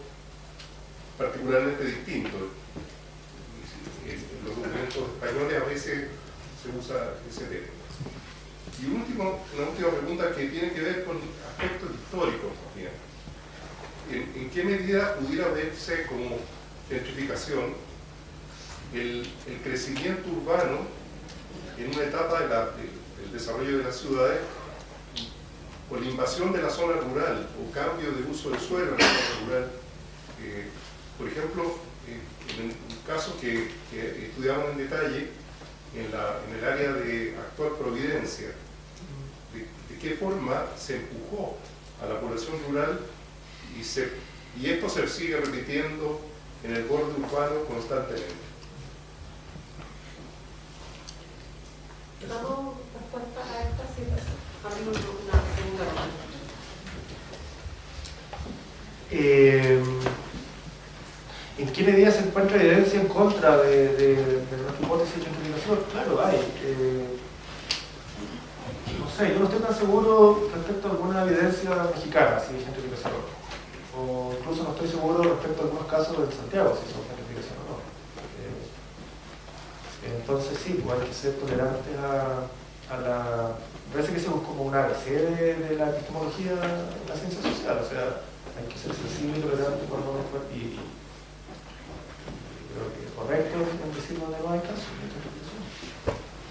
particularmente distinto? En los documentos españoles a veces se usa ese término. Y una última pregunta que tiene que ver con aspectos históricos. ¿En qué medida pudiera verse como gentrificación el crecimiento urbano en una etapa del desarrollo de las ciudades por la invasión de la zona rural o cambio de uso del suelo en la zona rural? Por ejemplo, en un caso que estudiamos en detalle en el área de actual Providencia, de qué forma se empujó a la población rural y esto se sigue repitiendo en el borde urbano constantemente. ¿Damos respuesta a esta situación? Abrimos una segunda ronda. ¿En qué medida se encuentra evidencia en contra de nuestra hipótesis de gentrificación? Claro, hay. No sé, yo no estoy tan seguro respecto a alguna evidencia mexicana, si es gentrificación o no. O incluso no estoy seguro respecto a algunos casos de Santiago, si son gentrificación o no. Entonces sí, pues hay que ser tolerantes a la... Me parece que eso es como una ABC de la epistemología en la ciencia social, o sea, hay que ser sensible y tolerante cuando uno puede... Creo que es correcto en decir donde no hay casos.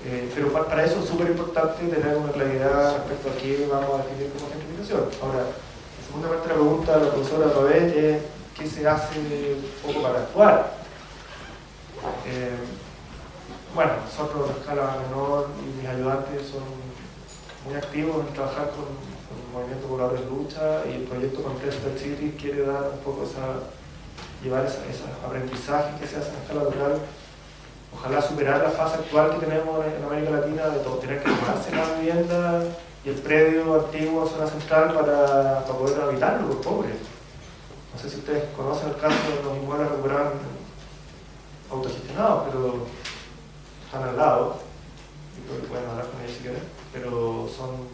Pero para eso es súper importante tener una claridad respecto a qué vamos a definir como gentrificación. Ahora, la segunda parte de la pregunta de la profesora Robert es ¿qué se hace un poco para actuar? Bueno, nosotros a escala menor y mis ayudantes son muy activos en trabajar con el movimiento Pobladores Lucha, y el proyecto Contextual City quiere dar un poco llevar esos aprendizajes que se hacen a escala local. Ojalá superar la fase actual que tenemos en América Latina de tener que tomarse la vivienda y el predio antiguo, zona central, para poder habitarlo, los pobres. No sé si ustedes conocen el caso de los inmuebles recuperados autogestionados, pero están al lado, y creo que pueden hablar con ellos si quieren, pero son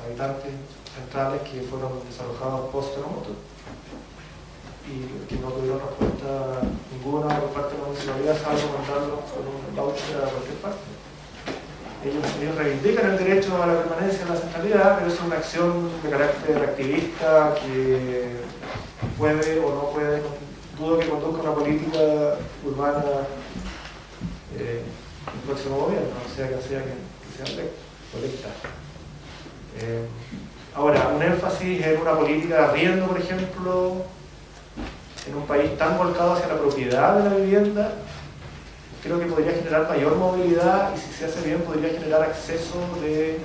habitantes centrales que fueron desalojados post-terremoto y que no tuvieron respuesta ninguna por parte de la municipalidad, salvo mandarlos con un voucher a cualquier parte. ellos reivindican el derecho a la permanencia en la centralidad, pero es una acción de carácter activista que puede o no puede, dudo que conduzca una política urbana el próximo gobierno, o sea que sea electa. Ahora, un énfasis en una política de arriendo, por ejemplo, en un país tan volcado hacia la propiedad de la vivienda, creo que podría generar mayor movilidad y si se hace bien podría generar acceso de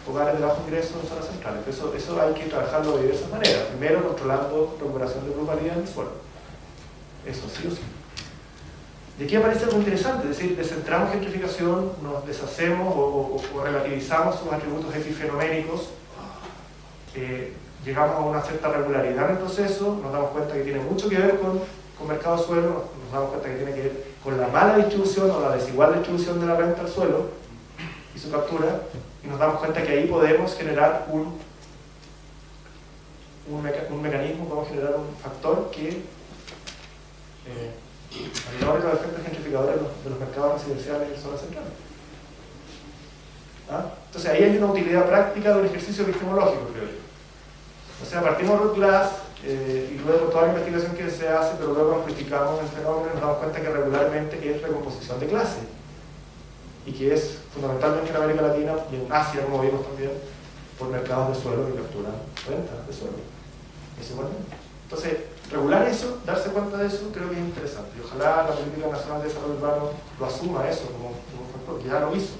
hogares de bajo ingreso en zonas centrales. Eso hay que trabajarlo de diversas maneras. Primero, controlando recuperación de plusvalía en el suelo. Eso sí o sí. Y aquí aparece algo interesante, es decir, descentramos gentrificación, nos deshacemos o relativizamos sus atributos epifenoménicos, llegamos a una cierta regularidad en el proceso, nos damos cuenta que tiene mucho que ver con mercado de suelo, nos damos cuenta que tiene que ver con la mala distribución o la desigual distribución de la renta al suelo y su captura, y nos damos cuenta que ahí podemos generar un mecanismo, podemos generar un factor que aminore los efectos gentrificadores de los mercados residenciales en zonas centrales. ¿Ah? Entonces ahí hay una utilidad práctica de un ejercicio epistemológico, creo yo. O sea, partimos de root class y luego toda la investigación que se hace, pero luego nos criticamos el fenómeno y nos damos cuenta que regularmente es recomposición de clase y que es fundamentalmente en América Latina y en Asia, como vimos también, por mercados de suelo que capturan rentas de suelo. Es igualmente. Entonces, regular eso, darse cuenta de eso, creo que es interesante. Y ojalá la Política Nacional de Desarrollo Urbano lo asuma eso como factor, que ya lo hizo.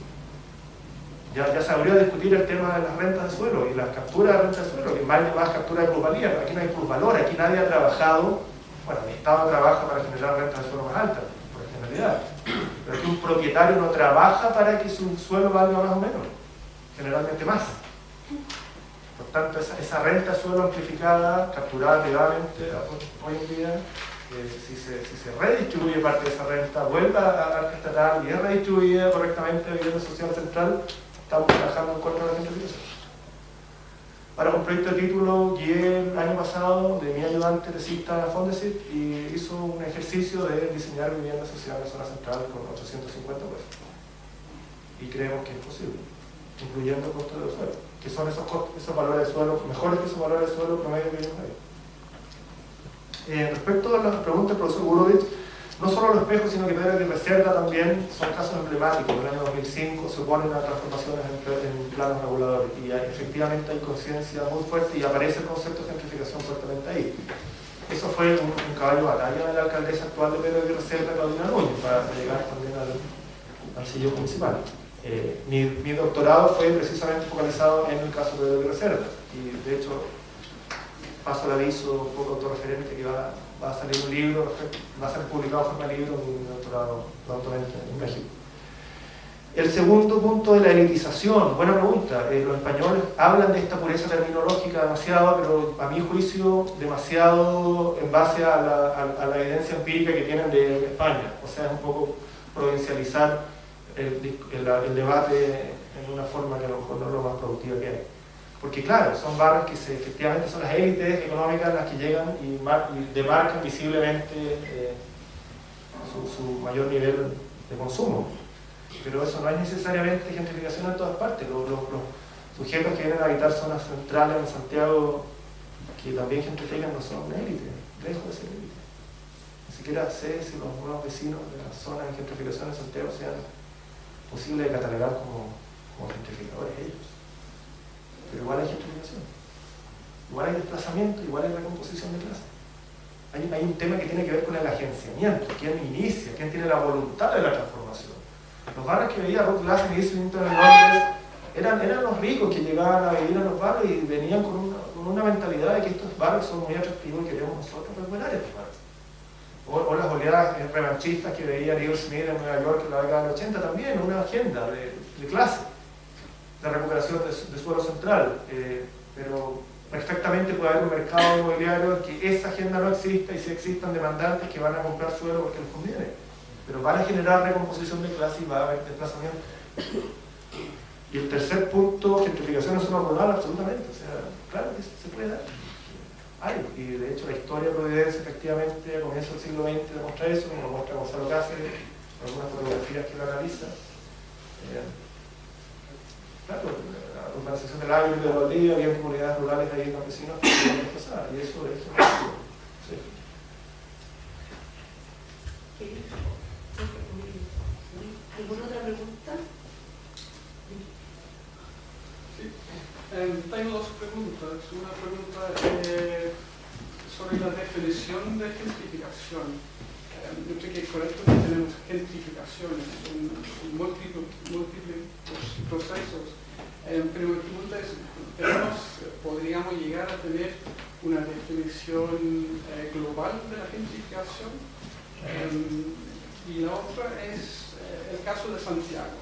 Ya se abrió a discutir el tema de las rentas de suelo y las capturas de rentas de suelo, que más captura de plusvalía, pero aquí no hay plusvalor, aquí nadie ha trabajado, bueno, el Estado trabaja para generar rentas de suelo más altas, por generalidad, pero aquí un propietario no trabaja para que su suelo valga más o menos, generalmente más. Por tanto, esa renta de suelo amplificada, capturada legalmente hoy en día, si se redistribuye parte de esa renta, vuelve a arte estatal y es redistribuida correctamente a vivienda social central, estamos trabajando en contra de la gentrificación. Ahora, un proyecto de título guié el año pasado de mi ayudante tesista Fondesit y hizo un ejercicio de diseñar vivienda social en la zona central con 850 pesos. Y creemos que es posible, incluyendo el costo de suelo, que son esos valores de suelo, mejores que esos valores de suelo promedio que ellos hay. Respecto a las preguntas del profesor Gurovich, no solo los espejos, sino que Pedro de Reserva también son casos emblemáticos. En el año 2005 se oponen a transformaciones en planos reguladores y efectivamente hay conciencia muy fuerte y aparece el concepto de gentrificación fuertemente ahí. Eso fue un caballo de batalla de la alcaldesa actual de Pedro de Reserva, Claudina Núñez, para llegar también al sello municipal. Mi doctorado fue precisamente focalizado en el caso de Pedro de Reserva y de hecho paso el aviso un poco autorreferente que va a salir un libro, va a ser publicado en forma de libro, mi doctorado prontamente en México. El segundo punto de la elitización, buena pregunta. Los españoles hablan de esta pureza terminológica demasiado, pero a mi juicio demasiado en base a la evidencia empírica que tienen de España. O sea, es un poco provincializar el debate en una forma que a lo mejor no es lo más productiva que hay. Porque claro, son barrios que efectivamente son las élites económicas las que llegan y demarcan visiblemente su mayor nivel de consumo. Pero eso no es necesariamente gentrificación en todas partes. Los sujetos que vienen a habitar zonas centrales en Santiago, que también gentrifican, no son élites, lejos de ser élites. Ni siquiera sé si los nuevos vecinos de las zonas de gentrificación en Santiago sean posibles de catalogar como gentrificadores ellos. Pero igual hay gentrificación, igual hay desplazamiento, igual hay recomposición de clase. Hay un tema que tiene que ver con el agenciamiento, quién inicia, quién tiene la voluntad de la transformación. Los barrios que veía Ruth Lassen y Islington en Londres eran los ricos que llegaban a vivir en los barrios y venían con una mentalidad de que estos barrios son muy atractivos y queremos nosotros recuperar estos barrios. O las oleadas revanchistas que veía Neil Smith en Nueva York en la década del 80 también, una agenda de clase, de recuperación de suelo central, pero perfectamente puede haber un mercado inmobiliario en que esa agenda no exista y si existan demandantes que van a comprar suelo porque les conviene, pero van a generar recomposición de clase y va a haber desplazamiento. Y el tercer punto, gentrificación en zona rural, absolutamente, o sea, claro que se puede dar. Y de hecho la historia de Providencia efectivamente a comienzos del siglo XX demuestra eso, como lo muestra Gonzalo Cáceres, algunas fotografías que lo analiza. claro, la urbanización del agro y de la aldea, había comunidades rurales ahí, campesinos que querían desplazar, y eso es sí. ¿Alguna otra pregunta? Sí. Tengo dos preguntas. Una pregunta sobre la definición de gentrificación. Yo sé que es correcto que tenemos gentrificaciones en múltiples procesos, pero mi pregunta es, ¿podríamos llegar a tener una definición global de la gentrificación? Y la otra es el caso de Santiago.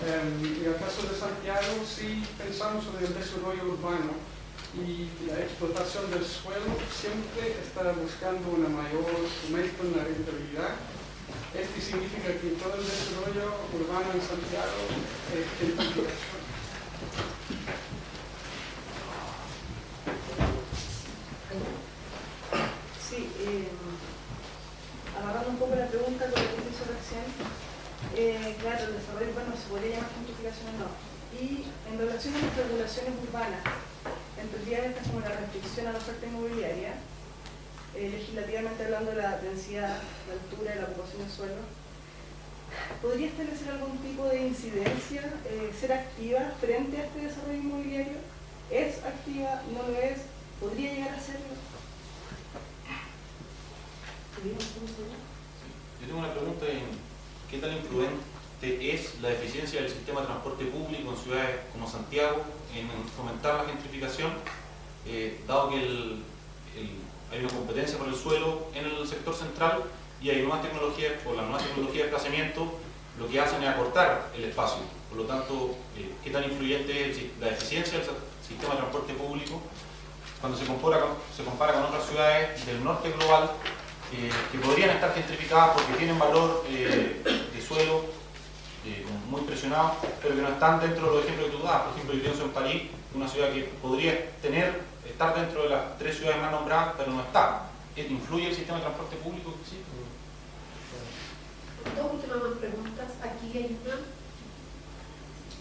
En el caso de Santiago, sí pensamos en el desarrollo urbano y la explotación del suelo siempre está buscando una mayor aumento en la rentabilidad. Esto significa que todo el desarrollo urbano en Santiago es gentrificación. Sí, agarrando un poco la pregunta con la que hizo recién, claro, el desarrollo urbano se podría llamar gentrificación o no. Y en relación a las regulaciones urbanas, entendía esta como la restricción a la oferta inmobiliaria, legislativamente hablando de la densidad, la altura y la ocupación del suelo, ¿podría establecer algún tipo de incidencia, ser activa frente a este desarrollo inmobiliario? ¿Es activa? ¿No lo es? ¿Podría llegar a serlo? Yo tengo una pregunta en qué tan influente es la eficiencia del sistema de transporte público en ciudades como Santiago en fomentar la gentrificación, dado que hay una competencia por el suelo en el sector central y hay nuevas tecnologías, o las nuevas tecnologías de desplazamiento lo que hacen es acortar el espacio. Por lo tanto, qué tan influyente es la eficiencia del sistema de transporte público cuando se compara con otras ciudades del norte global que podrían estar gentrificadas porque tienen valor de suelo muy presionado, pero que no están dentro de los ejemplos que tú das. Por ejemplo, yo pienso en París, una ciudad que podría estar dentro de las 3 ciudades más nombradas, pero no está. ¿Influye el sistema de transporte público que existe? Dos últimas preguntas. Aquí hay una.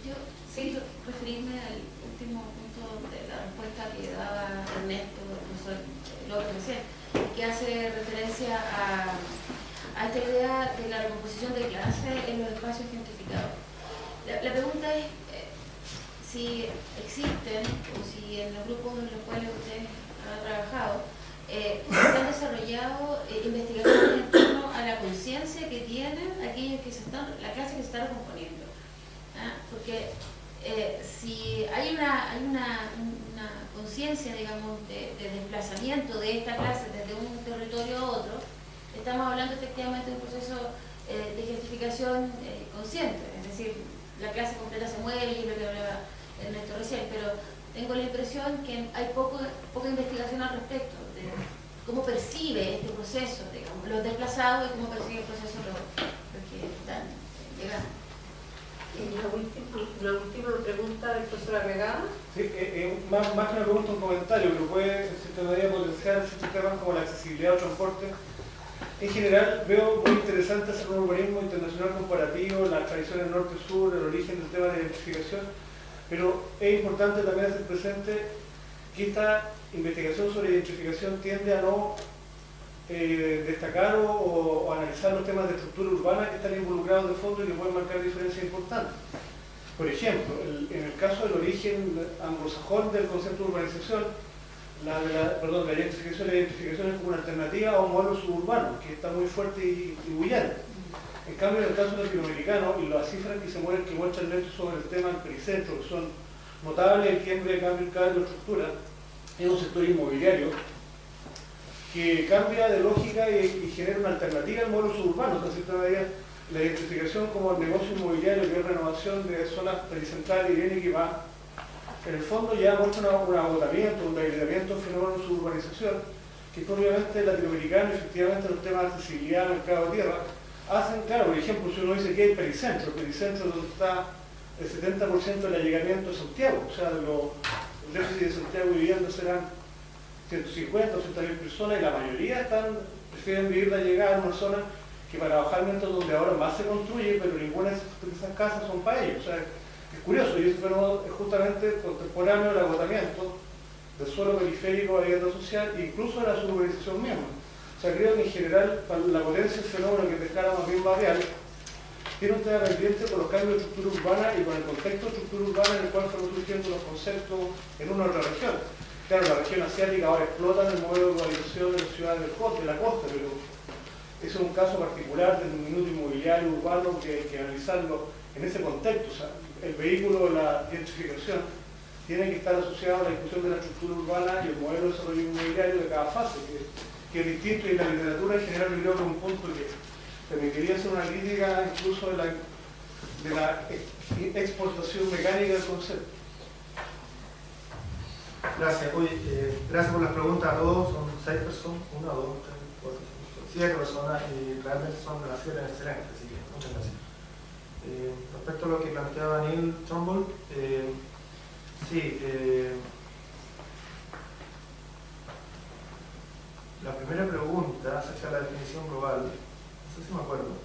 Yo quiero referirme al último punto de la respuesta que daba Ernesto, el profesor López recién, que hace referencia a esta idea de la recomposición de clase en los espacios gentrificados. La pregunta es si existen, o si en los grupos en los cuales ustedes han trabajado, se han desarrollado investigaciones en torno a la conciencia que tienen aquellos la clase que se está recomponiendo. Porque si hay una conciencia, digamos, de desplazamiento de esta clase desde un territorio a otro, estamos hablando efectivamente de un proceso de gentrificación consciente, es decir, la clase completa se mueve y es lo que hablaba Ernesto recién, pero tengo la impresión que hay poca investigación al respecto de cómo percibe este proceso, digamos, los desplazados y cómo percibe el proceso los que están llegando. Y la última pregunta del profesor Agregada. Sí, más que una pregunta, un comentario que puede en cierta medida potenciar ciertos temas como la accesibilidad al transporte. En general veo muy interesante hacer un urbanismo internacional comparativo, las tradiciones norte-sur, el origen del tema de identificación, pero es importante también hacer presente que esta investigación sobre identificación tiende a no destacar o analizar los temas de estructura urbana que están involucrados de fondo y que pueden marcar diferencias importantes. Por ejemplo, en el caso del origen anglosajón del concepto de urbanización, la identificación es como una alternativa a un modelo suburbano que está muy fuerte y bullante. En cambio, en el caso latinoamericano, y las cifras que se mueven, que muestran dentro sobre el tema del pericentro, que son notables, el tiempo de cambio de estructura, es un sector inmobiliario que cambia de lógica y genera una alternativa al modelo suburbano. Entonces, la identificación como negocio inmobiliario, que es renovación de zonas pericentrales y bien equipadas, en el fondo ya muestra un agotamiento, un debilitamiento del fenómeno de suburbanización, que obviamente latinoamericano, efectivamente los temas de accesibilidad, mercado de tierra, hacen, claro, por ejemplo, si uno dice que hay pericentro donde está el 70% del allegamiento de Santiago, o sea, el déficit de Santiago viviendo serán 150 o 100.000 personas y la mayoría prefieren vivir de allegada en una zona que para bajar mientras donde ahora más se construye, pero ninguna de esas casas son para ellos. O sea, Es curioso, y ese fenómeno es justamente contemporáneo al agotamiento del suelo periférico a la vivienda social e incluso a la suburbanización misma. O sea, creo que en general la potencia del fenómeno que te escala más bien barrial tiene un tema pendiente por los cambios de estructura urbana y con el contexto de estructura urbana en el cual fueron surgiendo los conceptos en una u otra región. Claro, la región asiática ahora explota en el modelo de globalización de las ciudades de la costa, pero ese es un caso particular del minuto inmobiliario urbano que hay que analizarlo en ese contexto. O sea, el vehículo de la gentrificación tiene que estar asociado a la discusión de la estructura urbana y el modelo de desarrollo inmobiliario de cada fase, que es distinto, y en la literatura en general yo creo que es un punto que permitiría hacer una crítica incluso de la exportación mecánica del concepto. Gracias. Oye, gracias por las preguntas a todos. Son 6 personas, 1, 2, 3, 4, 5, 7 personas y realmente son relaciones excelentes, así que muchas gracias. Respecto a lo que planteaba Neil Trumbull, sí, la primera pregunta acerca de la definición global, no sé si me acuerdo.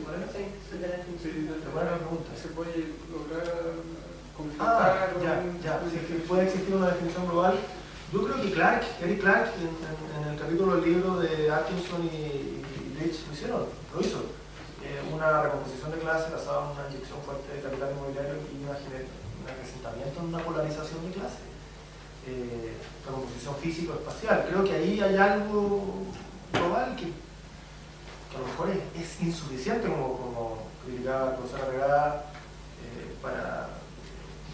¿Cuál era? Sí, de la definición. ¿Cuál era la pregunta? ¿Se puede lograr sí, puede existir una definición global. Yo creo que Eric Clark, en el capítulo del libro de Atkinson y Rich lo hizo. Una recomposición de clase basada en una inyección fuerte de capital inmobiliario y un acrecentamiento en una polarización de clase. Recomposición físico-espacial. Creo que ahí hay algo global que a lo mejor es insuficiente, como criticaba el profesor Arregada, para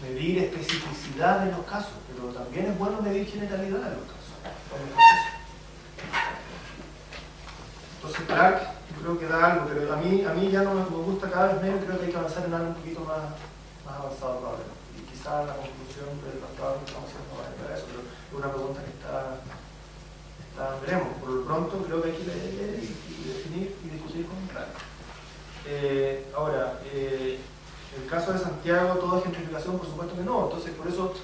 medir especificidad en los casos, pero también es bueno medir generalidad en los casos. Entonces Clark creo que da algo, pero a mí ya no me gusta cada vez menos, creo que hay que avanzar en algo un poquito más avanzado probablemente. Y quizás la conclusión del tratado que estamos haciendo va a llegar a eso, pero es una pregunta que veremos. Por lo pronto creo que hay que leer y definir y discutir con Clark. Ahora, en el caso de Santiago, ¿todo es gentrificación? Por supuesto que no. Entonces, por eso,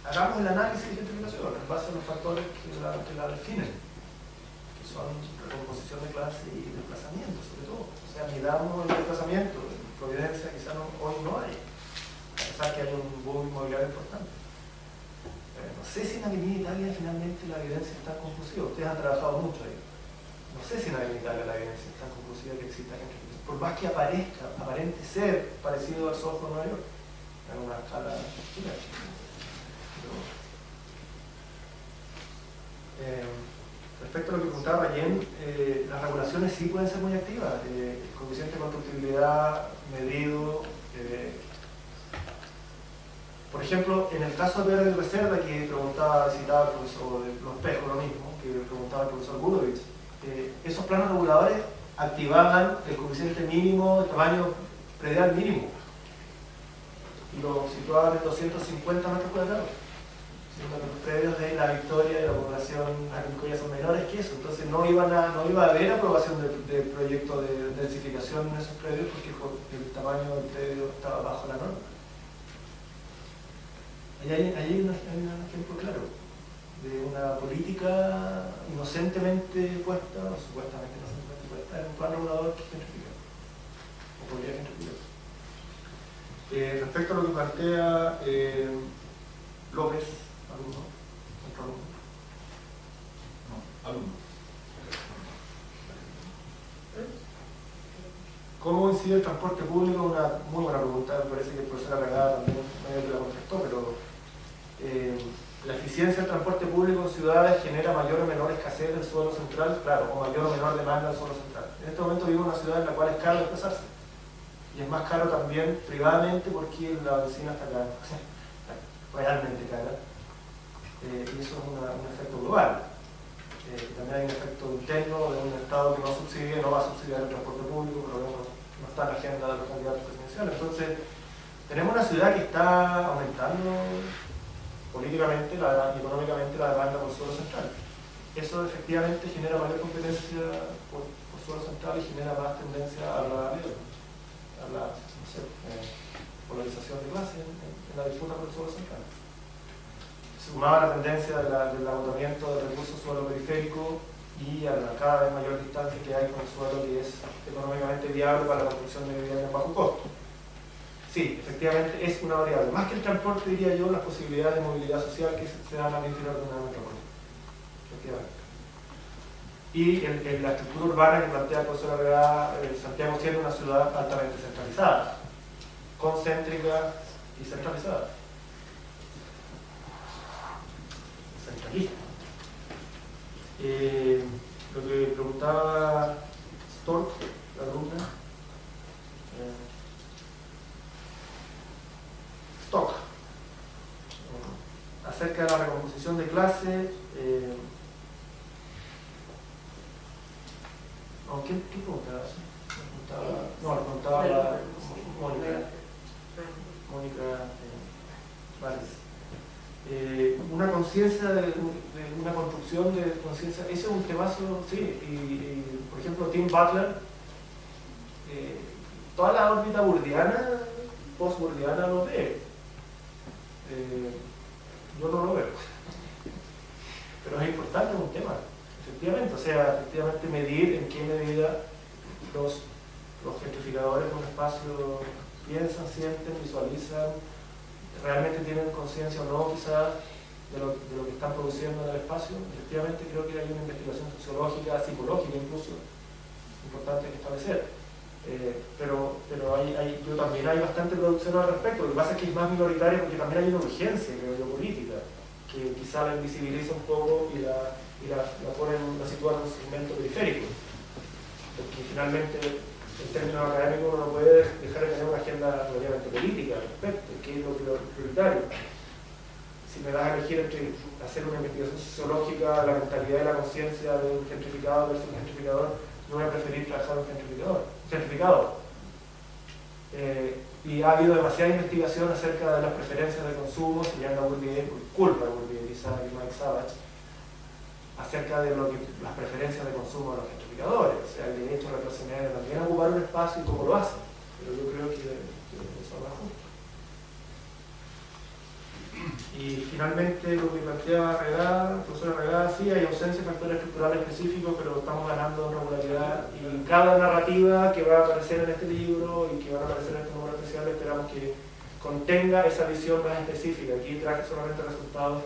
hagamos el análisis de gentrificación en base a los factores que la definen, que son recomposición de clase y desplazamiento, sobre todo. O sea, midamos el desplazamiento. En Providencia quizá hoy no hay, a pesar que hay un boom inmobiliario importante. No sé si en Avenida Italia finalmente la evidencia es tan conclusiva. Ustedes han trabajado mucho ahí. No sé si en Avenida Italia la evidencia es tan conclusiva que exista gentrificación. Por más que aparente ser parecido al Soho de Nueva York, en una escala chica. Respecto a lo que preguntaba Rayen, las regulaciones sí pueden ser muy activas. El coeficiente de constructibilidad medido. Por ejemplo, en el caso de Verde Reserva, que citaba el profesor Los Pejos, lo mismo, que preguntaba el profesor Gudovich, esos planos reguladores activaban el coeficiente mínimo, el tamaño predial mínimo, y lo situaban en 250 metros cuadrados, siendo que los predios de La Victoria y la población agrícola son menores que eso. Entonces no iba a haber aprobación de proyectos de densificación en esos predios porque el tamaño del predio estaba bajo la norma. Ahí hay un ejemplo claro de una política inocentemente puesta, o supuestamente inocentemente puesta, en un plan regulador que gentrifica, o podría gentrificar. Respecto a lo que plantea López, alumno, otro alumno. No, alumno. ¿Cómo incide el transporte público? Una muy buena pregunta, me parece que el profesor Arregada también medio que la contestó, pero la eficiencia del transporte público en ciudades genera mayor o menor escasez del suelo central, claro, o mayor o menor demanda del suelo central. En este momento vivo en una ciudad en la cual es caro desplazarse, y es más caro también privadamente porque la vecina está cara, o sea, está realmente cara, y eso es un efecto global. También hay un efecto interno de un Estado que no va a subsidiar el transporte público, pero no está en la agenda de los candidatos presidenciales. Entonces, tenemos una ciudad que está aumentando políticamente y económicamente la demanda por suelo central. Eso efectivamente genera mayor competencia por suelo central y genera más tendencia a la polarización de clase en la disputa por el suelo central. Sumaba la tendencia del agotamiento del recurso suelo periférico y a la cada vez mayor distancia que hay con el suelo que es económicamente viable para la construcción de viviendas bajo costo. Sí, efectivamente es una variable. Más que el transporte, diría yo, las posibilidades de movilidad social que se dan al interior de una metrópoli. Efectivamente. Y en la estructura urbana que plantea el profesor Arregada, Santiago siendo una ciudad altamente centralizada, concéntrica y centralizada. Centralista. Lo que preguntaba Stork, la alumna, Stock, acerca de la recomposición de clase. ¿Qué preguntaba? No, le preguntaba a Mónica Vázquez. Una conciencia de una construcción de conciencia, ese es un temazo, sí, y por ejemplo Tim Butler, toda la órbita burdiana, post-burdiana lo ve. Yo no lo veo, pero es importante, es un tema, efectivamente, o sea, efectivamente medir en qué medida los gentrificadores de un espacio piensan, sienten, visualizan, realmente tienen conciencia o no quizás de lo que están produciendo en el espacio. Efectivamente creo que hay una investigación sociológica, psicológica incluso, importante que establecer. Pero yo también hay bastante producción al respecto. Lo que pasa es que es más minoritaria porque también hay una urgencia, creo yo, política, que quizá la invisibiliza un poco y la sitúa en un segmento periférico. Porque finalmente, en términos académicos, uno no puede dejar de tener una agenda relativamente política al respecto, que es lo prioritario. Si me das a elegir entre hacer una investigación sociológica, la mentalidad y la conciencia de un gentrificado versus un gentrificador, yo voy a preferir trabajar en un gentrificado. Y ha habido demasiada investigación acerca de las preferencias de consumo, señalando a Bourdieu, por culpa de Bourdieu y Mike Savage, acerca de las preferencias de consumo de los gentrificadores, o sea, el derecho de la clase media también a ocupar un espacio y cómo lo hace. Pero yo creo que eso va justo. Y finalmente lo que planteaba Arregada, el profesor Arregada, sí, hay ausencia de factores estructurales específicos, pero estamos ganando en regularidad, y cada narrativa que va a aparecer en este libro y que van a aparecer en este número especial esperamos que contenga esa visión más específica. Aquí traje solamente resultados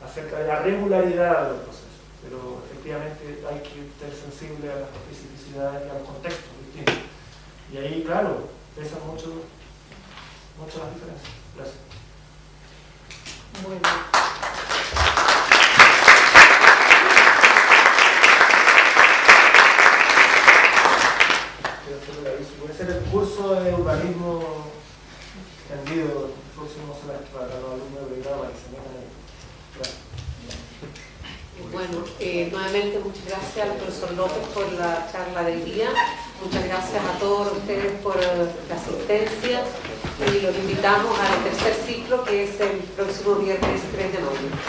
acerca de la regularidad de los procesos, pero efectivamente hay que ser sensible a las especificidades y a los contextos distintos. Y ahí, claro, pesan mucho las diferencias. Gracias. Bueno. Puede ser el curso de urbanismo extendido el próximo semestre para los alumnos de grado que se metan ahí. Bueno, nuevamente muchas gracias al profesor López por la charla del día. Muchas gracias a todos ustedes por la asistencia y los invitamos al tercer ciclo que es el próximo viernes 3 de noviembre.